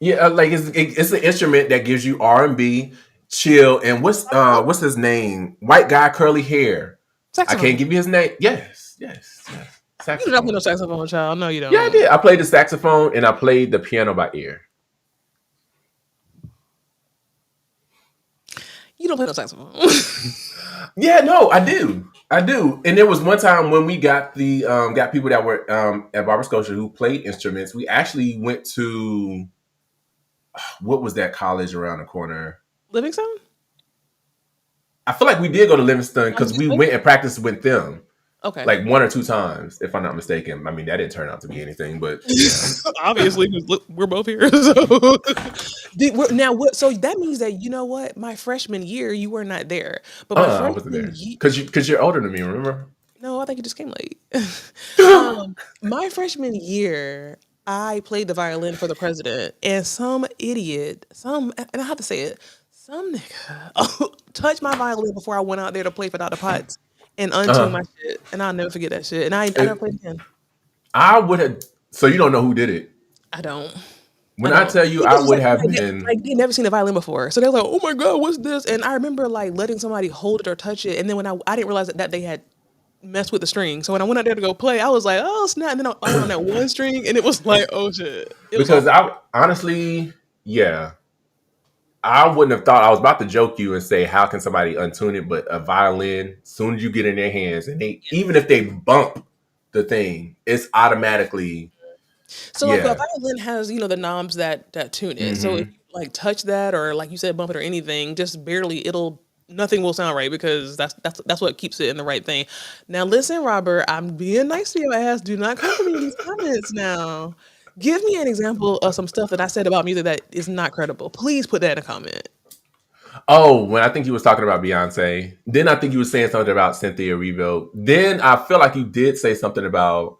Yeah, like it's an instrument that gives you R&B chill. And what's his name? White guy, curly hair. Saxophone. I can't give you his name. Yes. Saxophone. You don't play no saxophone, child. No, you don't. Yeah, I did. I played the saxophone and I played the piano by ear. You don't play no saxophone. Yeah, no, I do. And there was one time when we got got people that were at Barber Scotia who played instruments. We actually went to what was that college around the corner? Livingston? I feel like we did go to Livingston because we went and practiced with them. Okay. Like 1 or 2 times, if I'm not mistaken. I mean, that didn't turn out to be anything, but obviously we're both here. So so that means that you know what? My freshman year, you were not there. But I wasn't there because you're older than me. Remember? No, I think you just came late. My freshman year, I played the violin for the president, and some idiot, and I have to say it, some nigga touched my violin before I went out there to play for Dr. Potts. And untuned my shit, and I'll never forget that shit. And I never played again. I would have. So you don't know who did it? I don't. When I tell you, I would have been. Like they never seen a violin before, so they're like, "Oh my god, what's this?" And I remember like letting somebody hold it or touch it, and then when I didn't realize that they had messed with the string. So when I went out there to go play, I was like, "Oh snap!" And then I went on that one string, and it was like, "Oh shit!" Because I honestly, yeah. I wouldn't have thought. I was about to joke you and say, how can somebody untune it? But a violin, as soon as you get in their hands, and even if they bump the thing, it's automatically. So like a violin has, the knobs that tune it. So if you like touch that or like you said, bump it or anything, just barely, nothing will sound right because that's what keeps it in the right thing. Now listen, Robert, I'm being nice to your ass. Do not come to me in these comments now. Give me an example of some stuff that I said about music that is not credible. Please put that in a comment. Oh, when I think he was talking about Beyonce. Then I think he was saying something about Cynthia Erivo. Then I feel like you did say something about.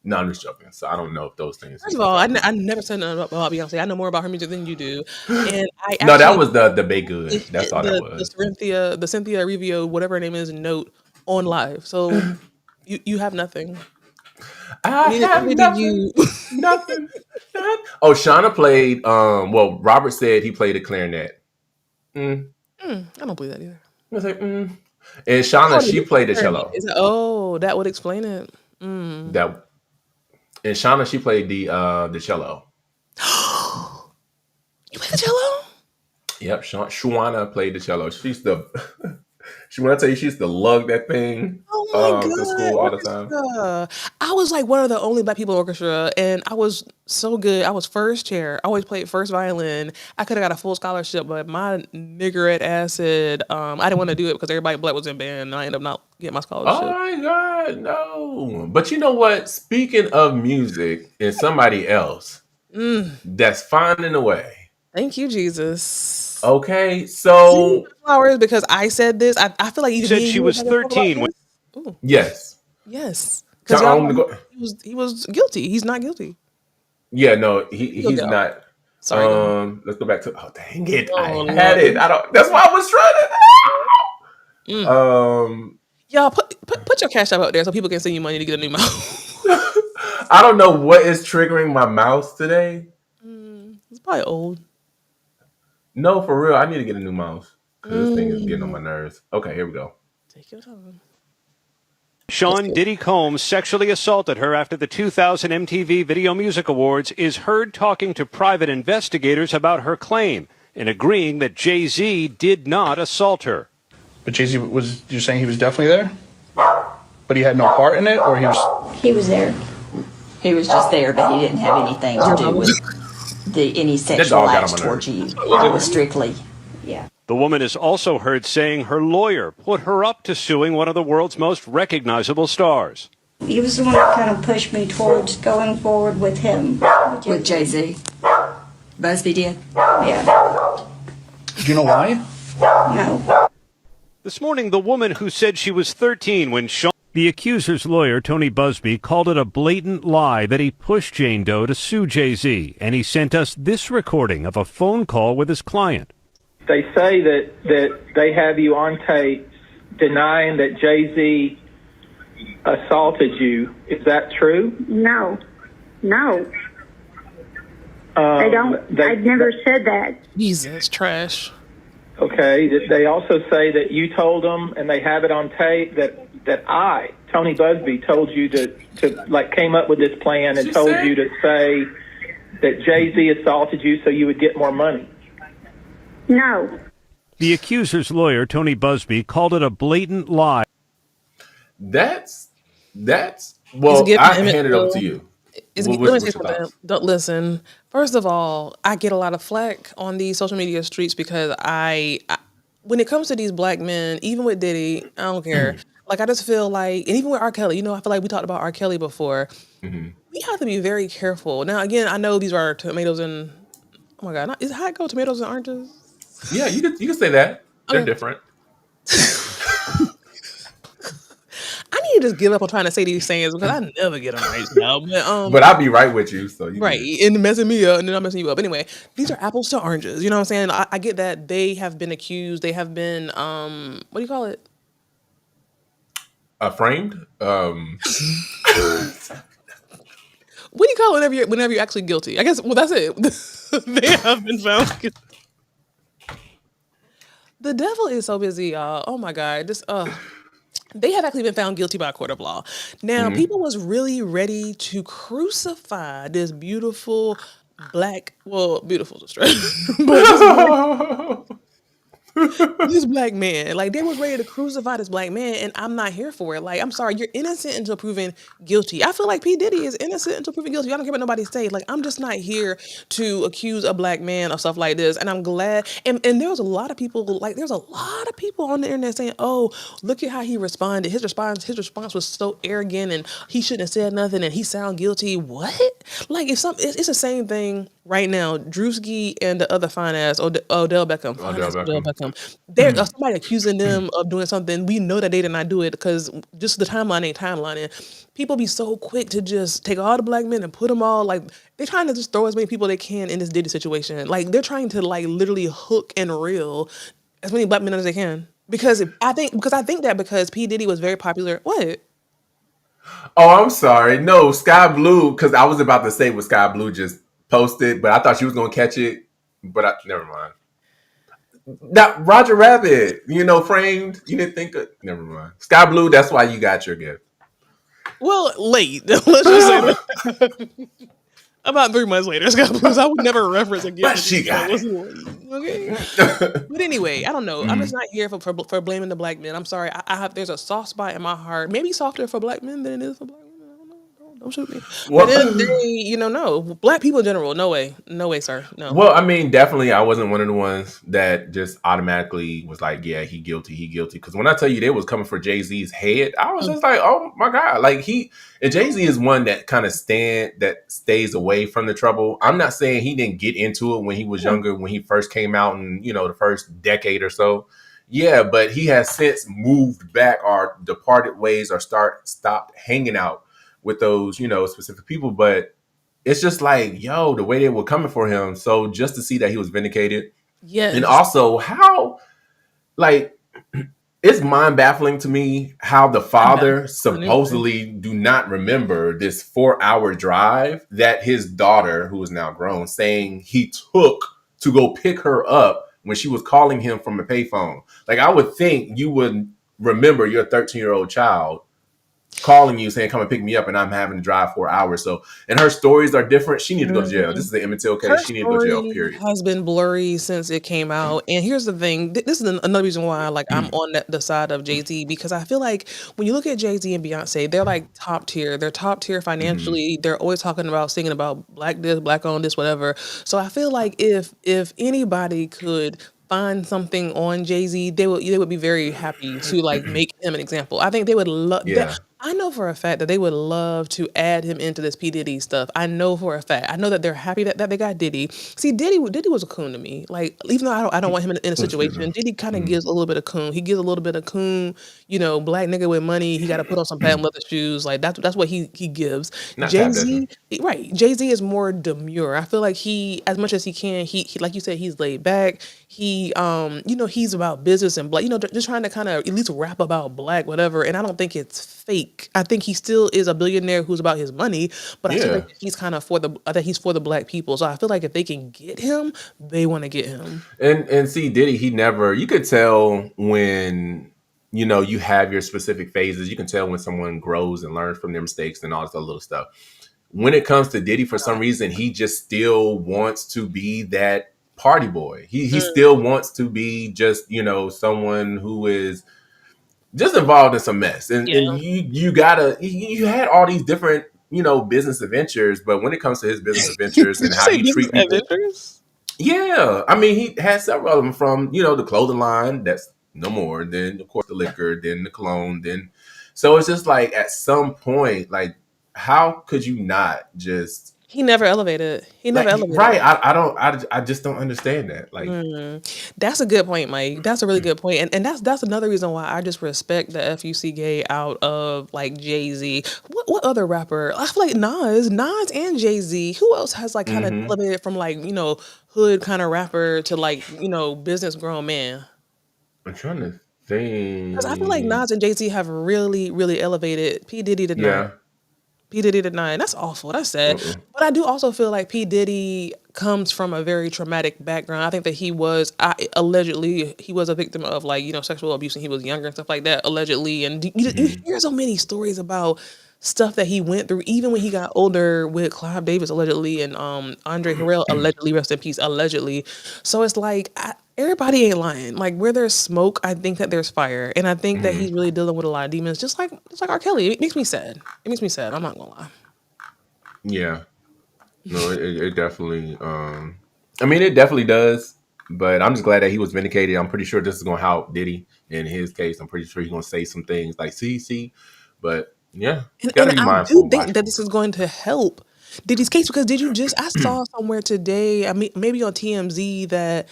No, I'm just joking. So I don't know if those things. First of all, I never said nothing about Beyonce. I know more about her music than you do, and I No, that actually was the Big Good. That's all that the was. Cynthia Revio, whatever her name is, note on live. So you have nothing. I have Neither do nothing. you. Nothing. Oh, Shauna played. Well, Robert said he played a clarinet. I don't believe that either. I was like, And Shauna, she played the cello. That would explain it. That and Shauna, she played the cello. You play the cello? Yep, Shawana played the cello. She's the. She want to tell you she used to lug that thing Oh my god! to school all the time. I was like one of the only black people in orchestra, and I was so good. I was first chair. I always played first violin. I could have got a full scholarship, but my niggerette ass said I didn't want to do it because everybody black was in band, and I ended up not getting my scholarship. Oh my god, no! But you know what? Speaking of music and somebody else that's finding a way. Thank you, Jesus. Okay, so flowers because I said this. I feel like She said she was 13 when. Yes. Because he was guilty. He's not guilty. Yeah, no, he's not. Sorry. Let's go back to. Oh dang it! I had it. I don't. That's why I was trying to. Y'all put your cash app out there so people can send you money to get a new mouse. I don't know what is triggering my mouse today. It's probably old. No, for real. I need to get a new mouse because this thing is getting on my nerves. Okay, here we go. Take your time. Sean Diddy Combs sexually assaulted her after the 2000 MTV Video Music Awards is heard talking to private investigators about her claim and agreeing that Jay-Z did not assault her. But Jay-Z you're saying he was definitely there? But he had no part in it, or he was? He was there. He was just there, but he didn't have anything to do with any sexual acts towards you. It was strictly, yeah. The woman is also heard saying her lawyer put her up to suing one of the world's most recognizable stars. He was the one that kind of pushed me towards going forward with him. With Jay-Z. Busby did? Yeah. Do you know why? No. This morning, the woman who said she was 13 when Sean... The accuser's lawyer, Tony Busby, called it a blatant lie that he pushed Jane Doe to sue Jay-Z, and he sent us this recording of a phone call with his client. They say that they have you on tape denying that Jay-Z assaulted you. Is that true? No. They don't. I've never said that. Jesus, trash. Okay. They also say that you told them, and they have it on tape, that I, Tony Busby, told you to came up with this plan and told you to say that Jay-Z assaulted you so you would get more money. No. The accuser's lawyer, Tony Busby, called it a blatant lie. That's well, I hand it over to you. Don't listen. First of all, I get a lot of flack on these social media streets because I when it comes to these black men, even with Diddy, I don't care. Like, I just feel like, and even with R. Kelly, I feel like we talked about R. Kelly before. We have to be very careful. Now, again, I know these are tomatoes and, oh my God, is it how it go? Tomatoes and oranges? Yeah, you can say that. They're different. I need to just give up on trying to say these sayings because I never get them right now. But I'll be right with you. So right, and messing me up, and then I'm messing you up. Anyway, these are apples to oranges. You know what I'm saying? I get that they have been accused. They have been, what do you call it? Framed. What do you call it whenever you're actually guilty? I guess. Well, that's it. They have been found guilty. The devil is so busy, y'all. Oh my God. They have actually been found guilty by a court of law. Now, people was really ready to crucify this beautiful black, beautiful is a stretch, but this black man. Like, they was ready to crucify this black man, and I'm not here for it. Like, I'm sorry, you're innocent until proven guilty. I feel like P. Diddy is innocent until proven guilty. I don't care what nobody say. Like, I'm just not here to accuse a black man of stuff like this. And I'm glad. And there was a lot of people, there's a lot of people on the internet saying, oh, look at how he responded. His response was so arrogant, and he shouldn't have said nothing, and he sound guilty. What? Like, it's the same thing right now, Drewski and the other fine ass Odell Beckham, Odell Beckham, there's somebody accusing them of doing something. We know that they did not do it because just the timeline ain't timelining. People be so quick to just take all the black men and put them all like they're trying to just throw as many people they can in this Diddy situation. Like they're trying to like literally hook and reel as many black men as they can. Because I think that because P. Diddy was very popular. What? Oh, I'm sorry. No, Sky Blue, because I was about to say what Sky Blue just posted, but I thought she was going to catch it. But never mind. Now, Roger Rabbit, framed. You didn't think of. Never mind. Sky Blue, that's why you got your gift. Well, late. Let's just say that. About 3 months later, Sky Blue, I would never reference a gift. But she got it. Okay. But anyway, I don't know. I'm just not here for blaming the black men. I'm sorry. I have there's a soft spot in my heart. Maybe softer for black men than it is for black women. I don't know. Don't shoot me. But then they, no. Black people in general, no way. No way, sir. No. Well, I mean, definitely I wasn't one of the ones that just automatically was like, yeah, he guilty. Because when I tell you they was coming for Jay-Z's head, I was just like, oh my God. Like Jay-Z is one that kind of stays away from the trouble. I'm not saying he didn't get into it when he was younger, when he first came out in, the first decade or so. Yeah, but he has since moved back or departed ways or stopped hanging out with those, specific people. But it's just like, the way they were coming for him. So just to see that he was vindicated. Yeah. And also how, it's mind baffling to me how the father supposedly do not remember this 4-hour drive that his daughter, who is now grown, saying he took to go pick her up when she was calling him from a payphone. Like, I would think you would remember your 13-year-old child calling you saying, come and pick me up, and I'm having to drive 4 hours. So, and her stories are different. She needs to go to jail. This is the Emmett Till case. She needs to go to jail, period. Has been blurry since it came out. And here's the thing. This is another reason why I'm on the side of Jay-Z, because I feel like when you look at Jay-Z and Beyonce, they're like top tier. They're top tier financially. They're always singing about black this, black owned this, whatever. So I feel like if anybody could find something on Jay-Z, they would be very happy to make him an example. I think they would love that. I know for a fact that they would love to add him into this P. Diddy stuff. I know for a fact. I know that they're happy that they got Diddy. See, Diddy was a coon to me. Like, even though I don't want him in a situation, Diddy kind of gives a little bit of coon. He gives a little bit of coon, black nigga with money. He got to put on some patent leather shoes. Like, that's what he gives. Jay-Z, right. Jay-Z is more demure. I feel like he, as much as he can, he like you said, he's laid back. He, he's about business and black, just trying to kind of at least rap about black, whatever. And I don't think it's fake. I think he still is a billionaire who's about his money, but I feel like he's kind of for the black people. So I feel like if they can get him, they want to get him. And see, Diddy, you could tell when, you have your specific phases. You can tell when someone grows and learns from their mistakes and all this other little stuff. When it comes to Diddy, for some reason, he just still wants to be that party boy. He still wants to be just, someone who is just involved in some mess. And you had all these different, business adventures, but when it comes to his business adventures and how he treats people. Yeah. I mean, he had several of them from, the clothing line that's no more, then of course the liquor, then the cologne, then so it's just like at some point, like, how could you not just He never elevated. Right. I just don't understand that. Like, that's a good point, Mike. That's a really good point. And that's another reason why I just respect the FUC gay out of like Jay-Z. What other rapper? I feel like Nas and Jay-Z. Who else has like kind of elevated from like, hood kind of rapper to like, business grown man? I'm trying to think. Because I feel like Nas and Jay-Z have really, really elevated. P. Diddy did not. P. Diddy did not. And that's awful. That's sad. But I do also feel like P. Diddy comes from a very traumatic background. I think that he was allegedly a victim of like, sexual abuse when he was younger and stuff like that, allegedly. And you hear so many stories about stuff that he went through, even when he got older with Clive Davis, allegedly, and Andre Harrell, allegedly, rest in peace, allegedly. So it's like, everybody ain't lying. Like, where there's smoke, I think that there's fire. And I think that he's really dealing with a lot of demons, just like R. Kelly. It makes me sad. I'm not gonna lie. Yeah. No, it definitely, it definitely does. But I'm just glad that he was vindicated. I'm pretty sure this is going to help Diddy in his case. I'm pretty sure he's going to say some things like, see. But yeah, and I do think that this is going to help Diddy's case, because I saw somewhere today, I mean, maybe on TMZ, that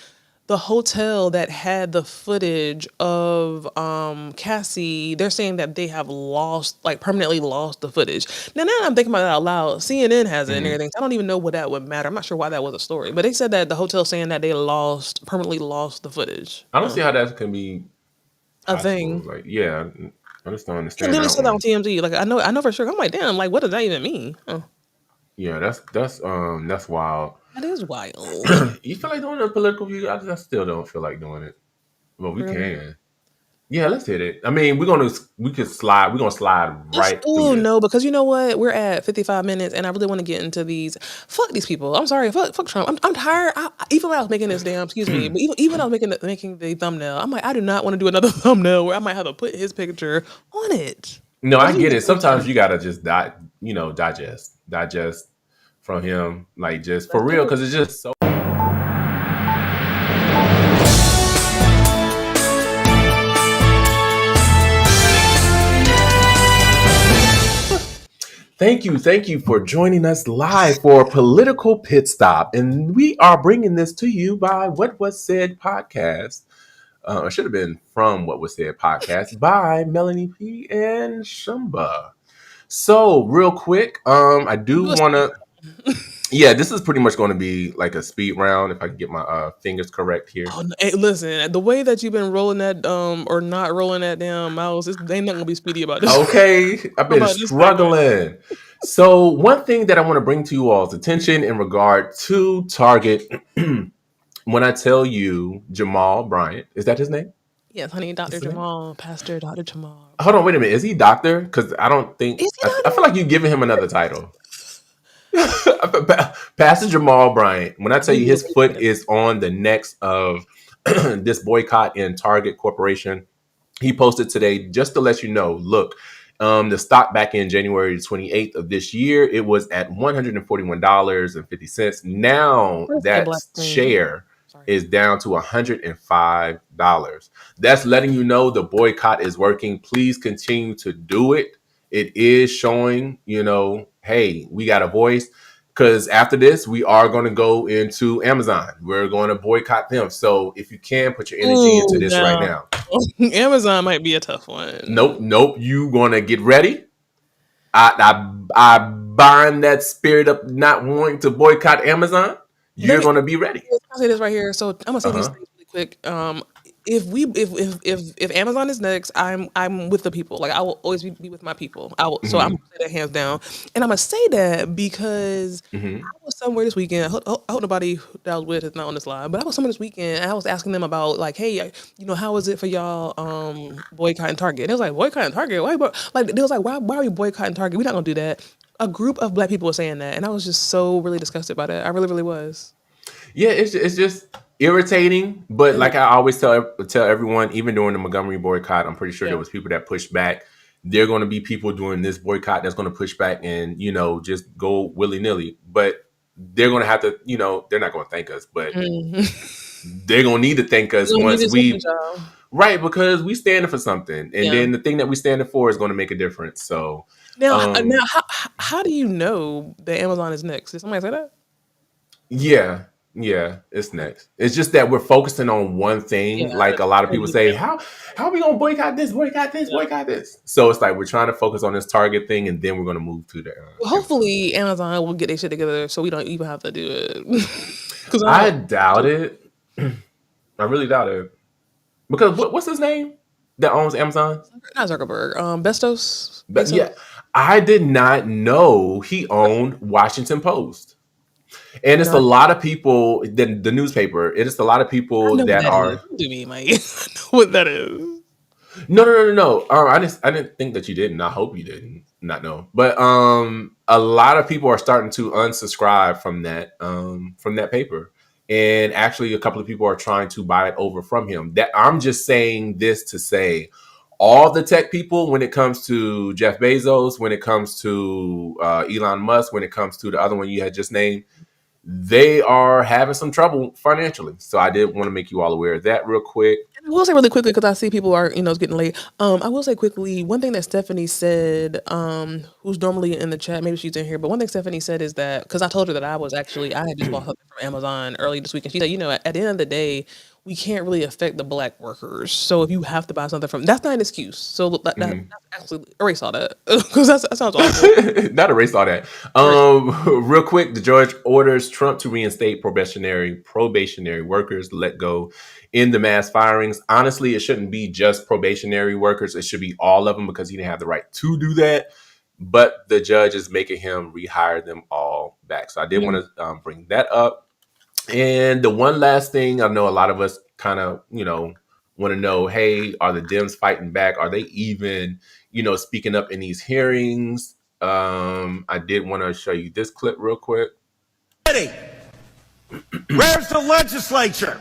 the hotel that had the footage of Cassie, they're saying that they have permanently lost the footage. Now I'm thinking about it out loud. CNN has it and everything. So I don't even know what that would matter. I'm not sure why that was a story, but they said that the hotel saying that they permanently lost the footage. I don't see how that can be a thing. Like, yeah, I just don't It understand. literally said that on TMZ. Like, I know for sure. I'm like, damn. Like, what does that even mean? Yeah, that's wild. That is wild. You feel like doing a political view? I still don't feel like doing it. Well, we can. Yeah, let's hit it. I mean, we're gonna slide right through this. No, because you know what? We're at 55 minutes, and I really want to get into these. Fuck these people. I'm sorry. Fuck Trump. I'm tired. Even when I was making this excuse me, but even when I was making the thumbnail, I'm like, I do not want to do another thumbnail where I might have to put his picture on it. No, I get it. Sometimes you gotta just digest from him, like, just for real, because it's just so. Thank you for joining us live for Political Pit Stop. And we are bringing this to you by What Was Said podcast. It should have been from What Was Said podcast by Meloney P and Simba. So real quick, I do want to... Yeah, this is pretty much going to be like a speed round if I can get my fingers correct here. Oh, hey, listen, the way that you've been rolling that or not rolling that damn mouse, they not gonna be speedy about this. Okay, I've been struggling. So one thing that I want to bring to you all's attention in regard to Target, when I tell you Jamal Bryant, is that his name? Yes, honey, Dr. Jamal, Pastor Dr. Jamal. Hold on, wait a minute. Is he doctor? Because I don't think I feel like you're giving him another title. Pastor Jamal Bryant, when I tell you his foot is on the necks of this boycott in Target Corporation, he posted today just to let you know, look, the stock back in January 28th of this year, it was at $141.50. Now that share is down to $105. That's letting you know the boycott is working. Please continue to do it. It is showing, hey, we got a voice. Because after this, we are going to go into Amazon. We're going to boycott them. So if you can, put your energy into this right now. Amazon might be a tough one. Nope. You going to get ready. I bind that spirit of not wanting to boycott Amazon. You're going to be ready. I'll say this right here. So I'm going to say these things really quick. If Amazon is next, I'm with the people. Like, I will always be with my people. So I'm gonna say that hands down, and I'm gonna say that because I was somewhere this weekend. I hope nobody that I was with is not on this live, but I was somewhere this weekend, and I was asking them about, like, hey, how is it for y'all boycotting Target? And it was like, boycotting Target? Why? Like, they was like, why are we boycotting Target? We're not gonna do that. A group of Black people were saying that, and I was just so really disgusted by that. I really, really was. Yeah, it's just irritating, but like I always tell everyone, even during the Montgomery boycott, I'm pretty sure there was people that pushed back. There are going to be people during this boycott that's going to push back and just go willy-nilly. But they're going to have to, they're not going to thank us, but they're going to need to thank us once right, because we standing for something, and then the thing that we standing for is going to make a difference. So now, how do you know that Amazon is next? Did somebody say that? Yeah, it's next. It's just that we're focusing on one thing. Like a lot of people say, how are we gonna boycott this? So it's like we're trying to focus on this Target thing, and then we're gonna move to the. Hopefully, Amazon will get their shit together, so we don't even have to do it. Because I doubt it. I really doubt it. Because what's his name that owns Amazon? Not Zuckerberg. Bezos. Yeah, I did not know he owned Washington Post. And it's a lot of people, the newspaper, it's a lot of people that are... Do me, Mike. I know what that is. No. I didn't think that you didn't. I hope you didn't not know. But a lot of people are starting to unsubscribe from that paper. And actually, a couple of people are trying to buy it over from him. That I'm just saying this to say, all the tech people, when it comes to Jeff Bezos, when it comes to Elon Musk, when it comes to the other one you had just named, they are having some trouble financially. So I did want to make you all aware of that real quick. I will say really quickly because I see people are, it's getting late. I will say quickly one thing that Stephanie said, who's normally in the chat, maybe she's in here, but one thing Stephanie said is that because I told her that I had just bought something from Amazon early this week, and she said, at the end of the day, we can't really affect the black workers. So if you have to buy something from, that's not an excuse. So that's absolutely erase all that because that sounds awful. Not erase all that. Real quick, the judge orders Trump to reinstate probationary workers to let go in the mass firings. Honestly, it shouldn't be just probationary workers. It should be all of them because he didn't have the right to do that. But the judge is making him rehire them all back. So I did want to bring that up. And the one last thing, I know a lot of us kind of, want to know, hey, are the Dems fighting back? Are they even, speaking up in these hearings? I did want to show you this clip real quick. Where's the legislature?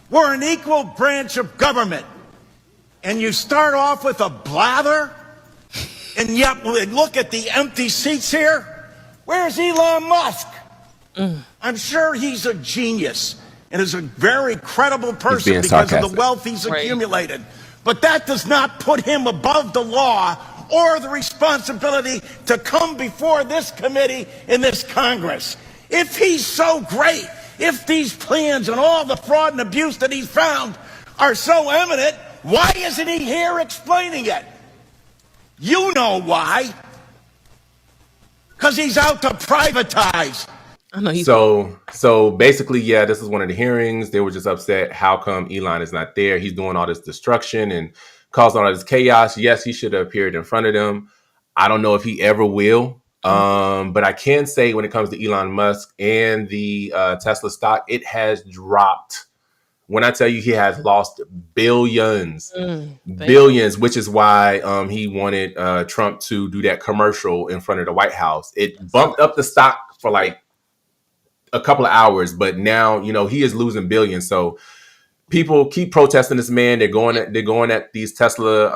We're an equal branch of government. And you start off with a blather, and yet look at the empty seats here. Where's Elon Musk? I'm sure he's a genius and is a very credible person because of the wealth he's accumulated. But that does not put him above the law or the responsibility to come before this committee in this Congress. If he's so great, if these plans and all the fraud and abuse that he's found are so eminent, why isn't he here explaining it? You know why. Because he's out to privatize. So basically, this is one of the hearings. They were just upset. How come Elon is not there? He's doing all this destruction and causing all this chaos. Yes, he should have appeared in front of them. I don't know if he ever will. But I can say when it comes to Elon Musk and the Tesla stock, it has dropped. When I tell you he has lost billions, which is why he wanted Trump to do that commercial in front of the White House. It bumped up the stock for like a couple of hours, but now he is losing billions. So people keep protesting this man. They're going at these Tesla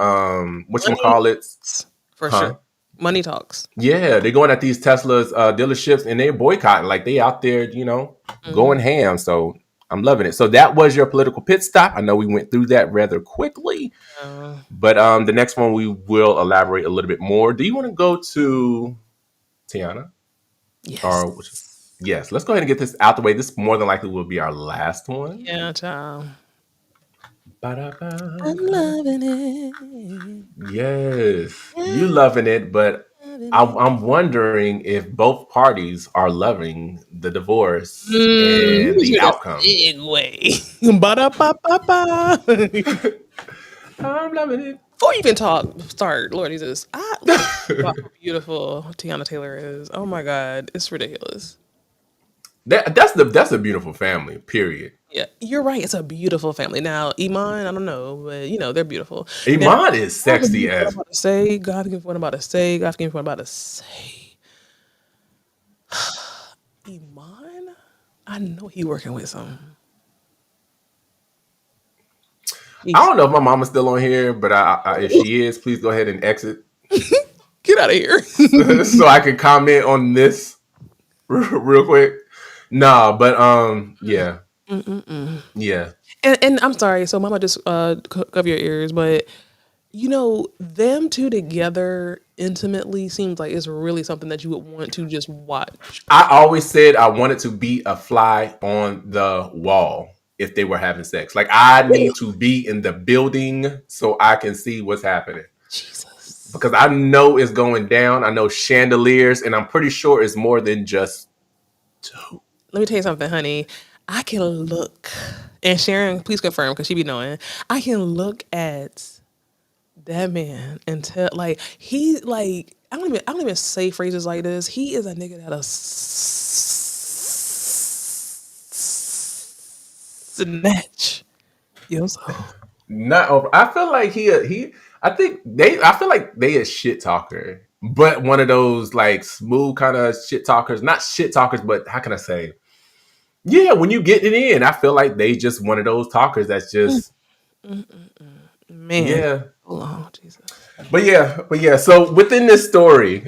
whatchamacallits. For sure. Money talks. Yeah, they're going at these Tesla's dealerships and they're boycotting. Like they out there, going ham. So I'm loving it. So that was your political pit stop. I know we went through that rather quickly, but the next one we will elaborate a little bit more. Do you want to go to Tiana? Yes. Yes, let's go ahead and get this out the way. This more than likely will be our last one. Yeah, child. Ba-da-ba. I'm loving it. Yes, you loving it, but I'm wondering if both parties are loving the divorce and the outcome. Big way. Ba-da-ba-ba-ba. I'm loving it. Before you even start, Lord Jesus, how beautiful Tiana Taylor is. Oh my God, it's ridiculous. That's a beautiful family, period. Yeah, you're right. It's a beautiful family. Now, Iman, I don't know, but they're beautiful. Iman is sexy as. God forgive me what I'm about to say. God forgive me what I'm about to say. Iman, I know he working with some. I don't know if my mama's still on here, but if she is, please go ahead and exit. Get out of here. So I can comment on this real quick. Nah, but yeah. Yeah. And I'm sorry, so mama just cover your ears, but them two together intimately seems like it's really something that you would want to just watch. I always said I wanted to be a fly on the wall if they were having sex. Like I need to be in the building so I can see what's happening. Jesus. Because I know it's going down. I know chandeliers, and I'm pretty sure it's more than just two. Let me tell you something, honey. I can look, and Sharon, please confirm because she be knowing. I can look at that man and tell, like he, like I don't even say phrases like this. He is a nigga that'll snatch. No, I feel like I feel like they a shit talker, but one of those like smooth kind of shit talkers. Not shit talkers, but how can I say? Yeah, when you get it in, I feel like they just one of those talkers that's just man. Yeah. Oh Jesus. But yeah. So within this story,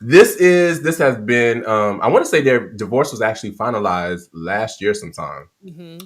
This has been I want to say their divorce was actually finalized last year sometime.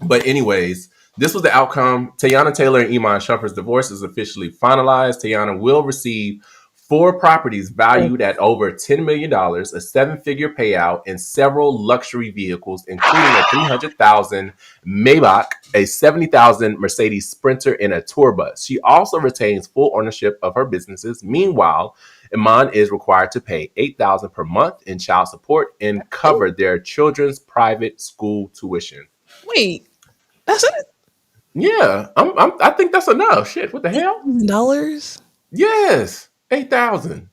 But anyways, this was the outcome. Teyana Taylor and Iman Shumpert's divorce is officially finalized. Teyana will receive 4 properties valued at over $10 million, a 7-figure payout, and several luxury vehicles, including a $300,000 Maybach, a $70,000 Mercedes Sprinter, and a tour bus. She also retains full ownership of her businesses. Meanwhile, Iman is required to pay $8,000 per month in child support and cover their children's private school tuition. Wait, that's it? Yeah, I think that's enough. Shit, what the hell? $8,000? Yes, 8,000.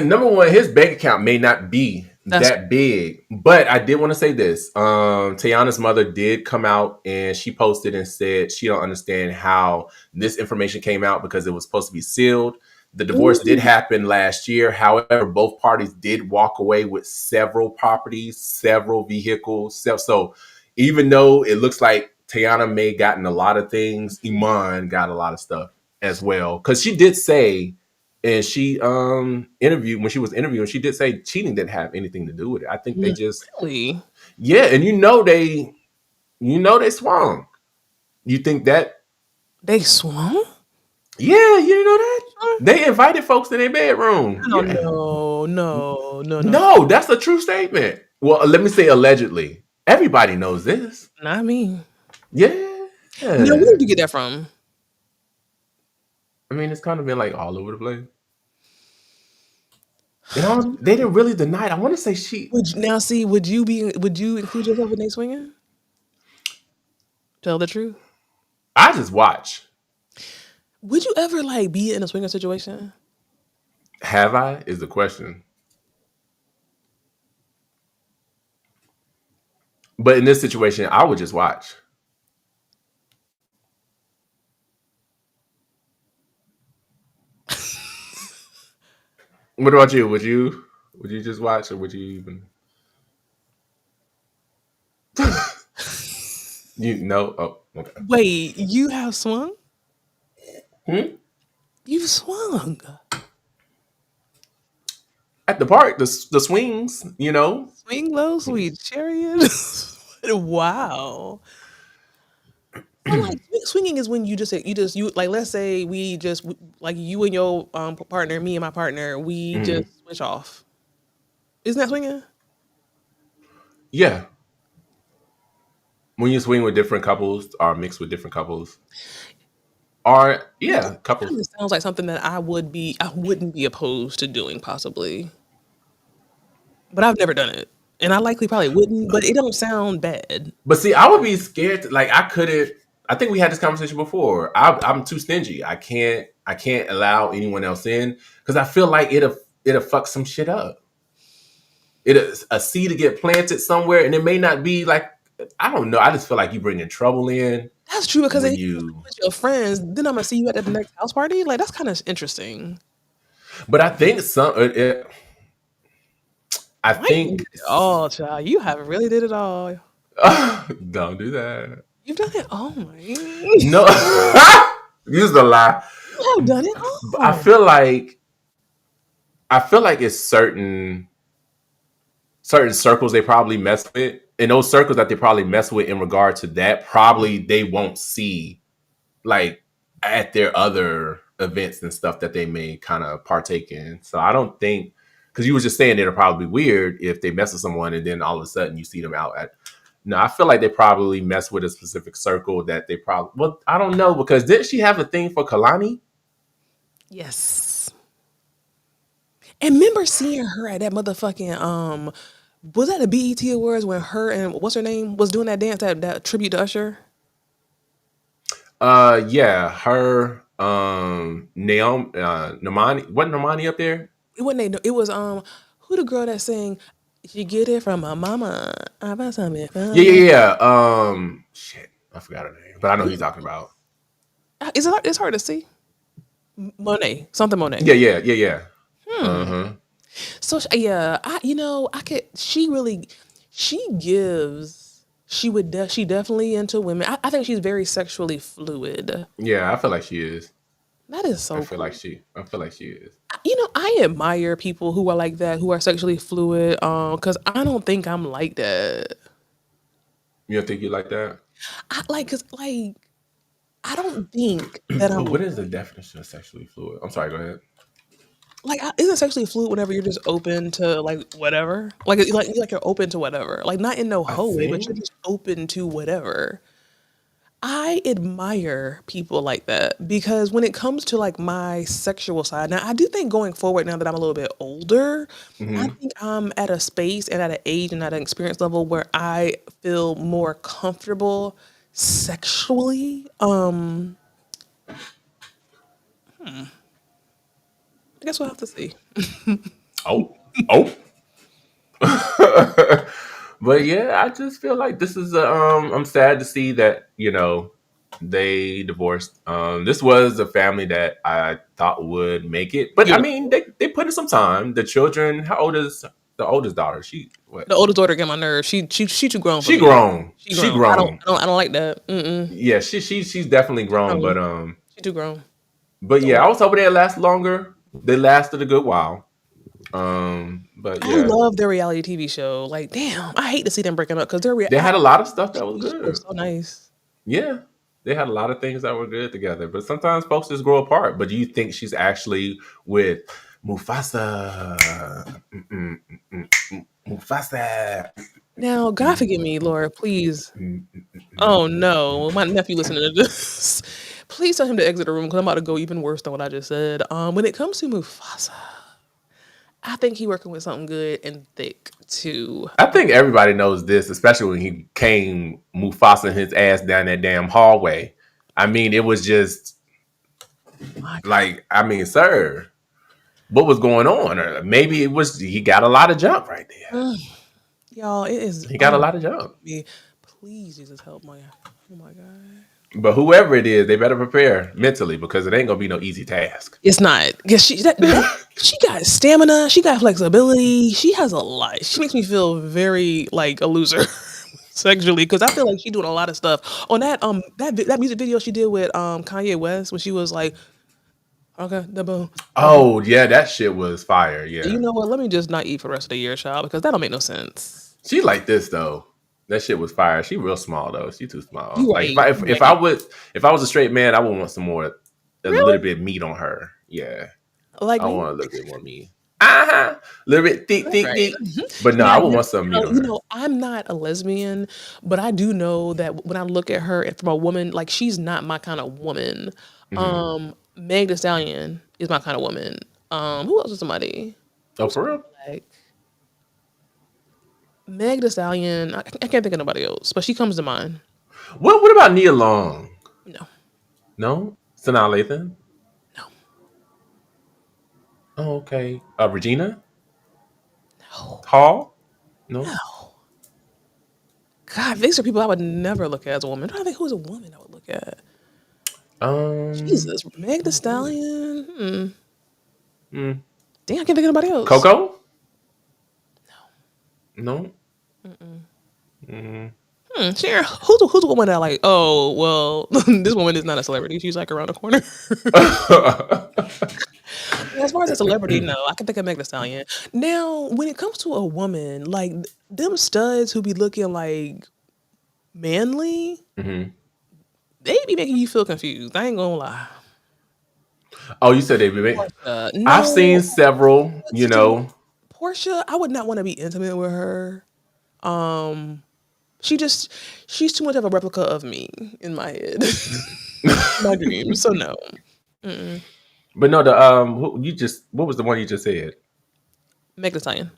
Number one, his bank account may not be that big, but I did want to say this. Teyana's mother did come out and she posted and said she don't understand how this information came out because it was supposed to be sealed. The divorce did happen last year. However, both parties did walk away with several properties, several vehicles. So even though it looks like Teyana may have gotten a lot of things, Iman got a lot of stuff as well. Because she did say, and she interviewed when she was interviewing, she did say cheating didn't have anything to do with it. I think they just really, yeah, and they swung. You think that they swung? Yeah, you know that they invited folks to their bedroom. No, that's a true statement. Well, let me say allegedly. Everybody knows this. Not me. Yeah. Now, where did you get that from? I mean, it's kind of been like all over the place. They didn't really deny it. I want to say she. Would you include yourself in they swinging? Tell the truth. I just watch. Would you ever be in a swinger situation? Have I? Is the question. But in this situation, I would just watch. What about you? Would you just watch, or would you even? You know? Oh, okay. Wait, you have swung? You've swung at the park, the swings, Swing low, sweet chariot. Wow. So swinging is when you let's say we just you and your partner, me and my partner, we just switch off. Isn't that swinging? Yeah. When you swing with different couples or mix with different couples. Or couples. It sounds like something that I wouldn't be opposed to doing possibly. But I've never done it. And I likely probably wouldn't, but it don't sound bad. But see, I would be scared I couldn't. I think we had this conversation before. I'm too stingy. I can't allow anyone else in because I feel like it'll fuck some shit up. A seed to get planted somewhere, and it may not be I don't know. I just feel like you bringing trouble in. That's true because if you with your friends, then I'm gonna see you at the next house party. That's kind of interesting. But I think oh, child, you haven't really did it all. Don't do that. You've done it all, man. No, use the lie. You have done it all. I feel like it's certain circles they probably mess with, and those circles that they probably mess with in regard to that, probably they won't see at their other events and stuff that they may kind of partake in. So I don't think, because you were just saying it'll probably be weird if they mess with someone and then all of a sudden you see them out at. No, I feel like they probably mess with a specific circle that they probably. Well, I don't know, because didn't she have a thing for Kalani? Yes. And remember seeing her at that motherfucking was that the BET Awards when her and what's her name was doing that dance, that tribute to Usher? Yeah, her Naomi Normani, wasn't Normani up there? It wasn't. It was who the girl that sang "She Get It From My Mama." I found something. Yeah. Shit, I forgot her name, but I know who you're talking about. It's hard to see. Monet, something Monet. Yeah. So yeah, I could. She definitely into women. I think she's very sexually fluid. Yeah, I feel like she is. That is so I feel cool. like she is. I admire people who are like that, who are sexually fluid. Because I don't think I'm like that. You don't think you like that? I don't think that I'm What is the definition of sexually fluid? I'm sorry. Go ahead. isn't sexually fluid whenever you're just open to like whatever, like you're open to whatever, like not in no I hoe way, but you're think. just open to whatever. I admire people like that because when it comes to like my sexual side, now I do think going forward, now that I'm a little bit older, I Hmm. think I'm at a space and at an age and at an experience level where I feel more comfortable sexually. I guess we'll have to see. Oh, oh. But yeah, I just feel like this is I'm sad to see that, they divorced. This was a family that I thought would make it. But I mean, Beautiful. they put in some time. The children, how old is the oldest daughter? She what? The oldest daughter get my nerves. She too grown for She me. grown. She She grown. grown. I don't like that. Mm-mm. Yeah, she's definitely grown, Grown. but She too grown. yeah, I was hoping they'd last longer. They lasted a good while. But I yeah. love their reality TV show. Like, damn, I hate to see them breaking up because their They had a lot of stuff that was TV show good. was so nice. Yeah. They had a lot of things that were good together. But sometimes folks just grow apart. But do you think she's actually with Mufasa? Mufasa. Now, God forgive me, Laura, please. Oh no, my nephew listening to this. Please tell him to exit the room because I'm about to go even worse than what I just said. When it comes to Mufasa, I think he working with something good and thick too. I think everybody knows this, especially when he came Mufasa his ass down that damn hallway. I mean, it was just like, I mean, sir, what was going on? Or maybe it was he got a lot of jump right there. Y'all, it is. He got a lot of jump. Me, please, Jesus, help my. Oh my God. But whoever it is, they better prepare mentally because it ain't gonna be no easy task. It's not because she got stamina, she got flexibility, she has a lot. She makes me feel very like a loser sexually because I feel like she's doing a lot of stuff on that music video she did with Kanye West when she was like, okay, the boom. Oh yeah, that shit was fire. Yeah, You know what? Let me just not eat for the rest of the year, child, because that don't make no sense. she like this though. That shit was fire. She real small though. She too small. You Like right. if I was a straight man, I would want some more, a Really? little bit of meat on her. Yeah, Like I me? want a little bit more meat. A little bit thick. Right. But no, Now, I would want some meat on her. I'm not a lesbian, but I do know that when I look at her from a woman, like she's not my kind of woman. Meg Thee Stallion is my kind of woman. Who else is somebody? Oh, for real? Like Meg Thee Stallion. I can't think of nobody else, but she comes to mind. What about Nia Long? No. No? Sanaa Lathan? No. Oh, okay. Regina? No. Hall? No. No. God, these are people I would never look at as a woman. I don't think who's a woman I would look at. Jesus, Meg Thee Stallion. Damn, I can't think of anybody else. Coco? No. Sharon, who's a woman that like? Oh, well, this woman is not a celebrity. She's like around the corner. As far as a celebrity, no, I can think of Meg Thee Stallion. Now, when it comes to a woman, like them studs who be looking like manly, they be making you feel confused. I ain't gonna lie. Oh, you said they be. No, I've seen several. Portia, I would not want to be intimate with her. She's too much of a replica of me in my head, my dreams. So no. Mm-mm. But no, what was the one you just said? Meg Thee Stallion.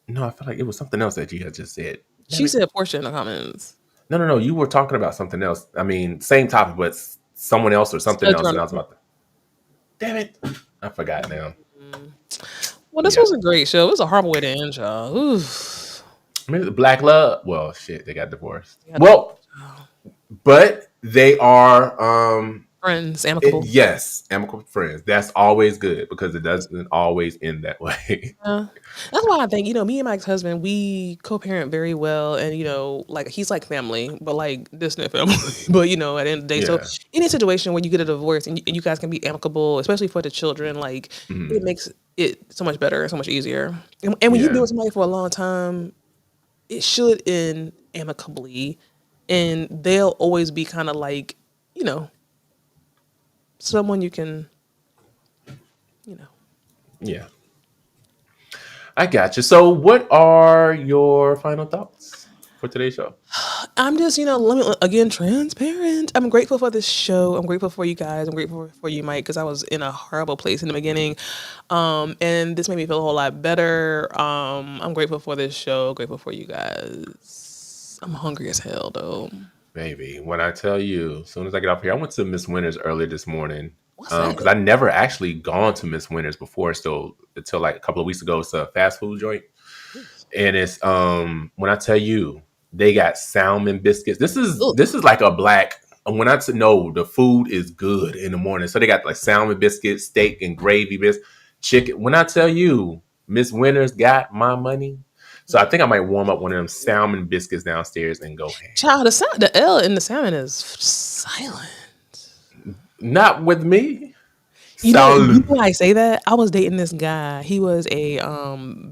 No, I feel like it was something else that you had just said. She said Portia in the comments. No. You were talking about something else. I mean, same topic, but someone else or something else. And I was about to. Damn it! I forgot now. Well, this was a great show. It was a horrible way to end, y'all. Oof. I mean, Black Love. Well, shit, they got divorced. But they are. Friends, amicable. Yes, amicable friends. That's always good because it doesn't always end that way. That's why I think, me and my ex-husband, we co-parent very well. And, like he's like family, but like distant family. But, at the end of the day, so any situation where you get a divorce and you guys can be amicable, especially for the children, like it makes it so much better and so much easier. And when you've been with somebody for a long time, it should end amicably. And they'll always be kind of like, someone you can, Yeah. I got you. So what are your final thoughts for today's show? I'm just, let me, again, transparent. I'm grateful for this show. I'm grateful for you guys. I'm grateful for you, Mike, because I was in a horrible place in the beginning. And this made me feel a whole lot better. I'm grateful for this show. Grateful for you guys. I'm hungry as hell, though. Baby, when I tell you, as soon as I get off here, I went to Miss Winters earlier this morning. Because I never actually gone to Miss Winters before, until like a couple of weeks ago. It's a fast food joint. And it's when I tell you they got salmon biscuits. This is like a black. When I know the food is good in the morning, so they got like salmon biscuits, steak and gravy biscuits, chicken. When I tell you Miss Winters got my money, so I think I might warm up one of them salmon biscuits downstairs and go ham. Child, the L in the salmon is silent. Not with me. You know why I say that? I was dating this guy. He was a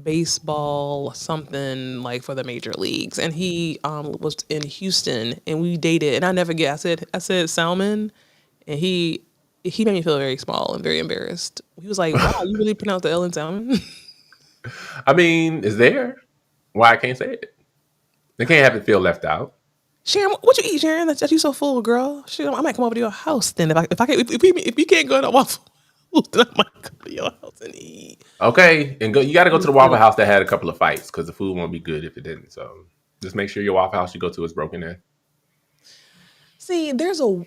baseball something like for the major leagues, and he was in Houston, and we dated. And I never get. I said salmon, and he made me feel very small and very embarrassed. He was like, "Wow, you really pronounce the L in salmon?" I mean, is there? Why I can't say it? They can't have it feel left out. Sharon, what you eat, Sharon? That you so full, girl. Sharon, I might come over to your house then. If you can't go to Waffle House, then I might come to your house and eat. Okay, and you got to go to the Waffle House that had a couple of fights because the food won't be good if it didn't. So just make sure your Waffle House you go to is broken in. See, there's a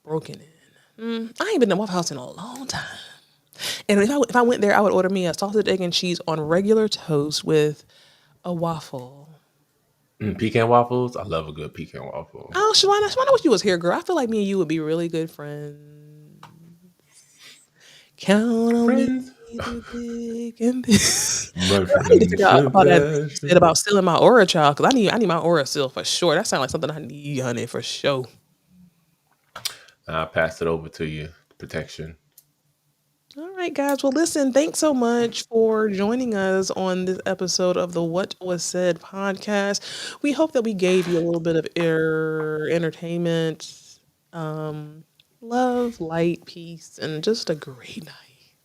broken in. I ain't been to Waffle House in a long time. And if I went there, I would order me a sausage, egg, and cheese on regular toast with a waffle. Pecan waffles? I love a good pecan waffle. Oh, Shawana, I wish you was here, girl. I feel like me and you would be really good friends. Count on me. I need to figure out about that shit about stealing my aura, child, because I need my aura still for sure. That sounds like something I need, honey, for sure. I'll pass it over to you. Protection. All right, guys. Well, listen, thanks so much for joining us on this episode of the What Was Said podcast. We hope that we gave you a little bit of entertainment, love, light, peace, and just a great night.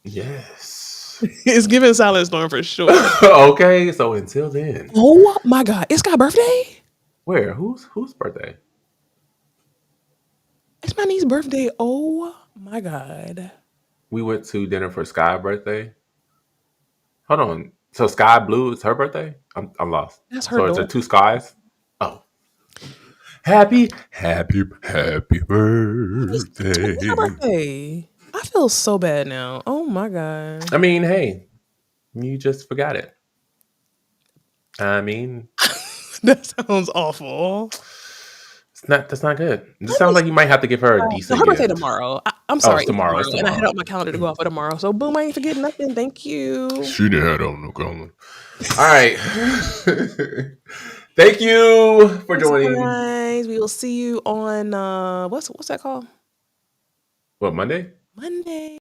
Yes. It's giving Silent Storm for sure. Okay, so until then. Oh my God. It's Sky's birthday? Where? Whose birthday? It's my niece's birthday. Oh my God. We went to dinner for Sky's birthday. Hold on. So Sky Blue is her birthday? I'm lost. That's her. So it's 2 skies? Oh. Happy birthday. It's her birthday. I feel so bad now. Oh my God. I mean, hey, you just forgot it. I mean. That sounds awful. That's not good. It sounds like you might have to give her a decent her birthday gift. tomorrow. I'm sorry. It's tomorrow. And I had on my calendar to go out for tomorrow. So boom, I ain't forget nothing. Thank you. She didn't have on no calendar. All right. Thank you for joining. Guys, we will see you on what's that called? What, Monday? Monday.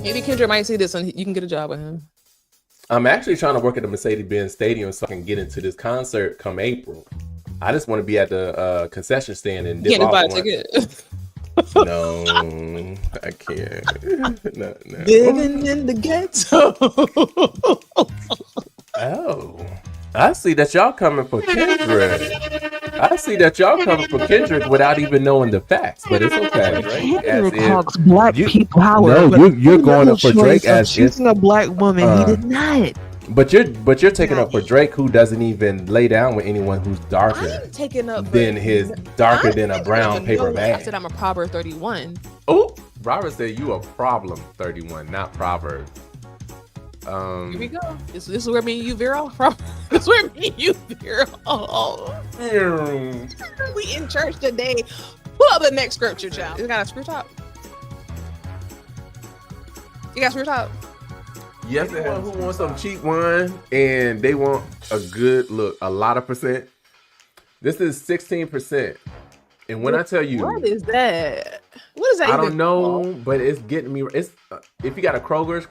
Maybe Kendrick might see this and you can get a job with him. I'm actually trying to work at the Mercedes-Benz Stadium so I can get into this concert come April. I just want to be at the concession stand and you can't just buy a ticket. No, I can't. No. Living in the ghetto. Oh, I see that y'all coming for Kendrick. I see that y'all coming for Kendrick without even knowing the facts, but it's okay. Right? Kendrick talks black people power. No, you're going up for Drake as choosing a black woman. He did not. But you're taking up for Drake, who doesn't even lay down with anyone who's darker than a brown paper bag. I said I'm a Proverb 31. Oh, Robert said you a problem 31, not Proverbs. Here we go. This is where me and you veer off from. This is where me and you veer off. We in church today. Pull up the next scripture, child. You got a screw top? You got a screw top? Yes, anyone who wants some cheap wine and they want a good look, a lot of percent. This is 16%. And when I tell you, what is that? What is that? I don't know, but it's getting me. It's if you got a Kroger's.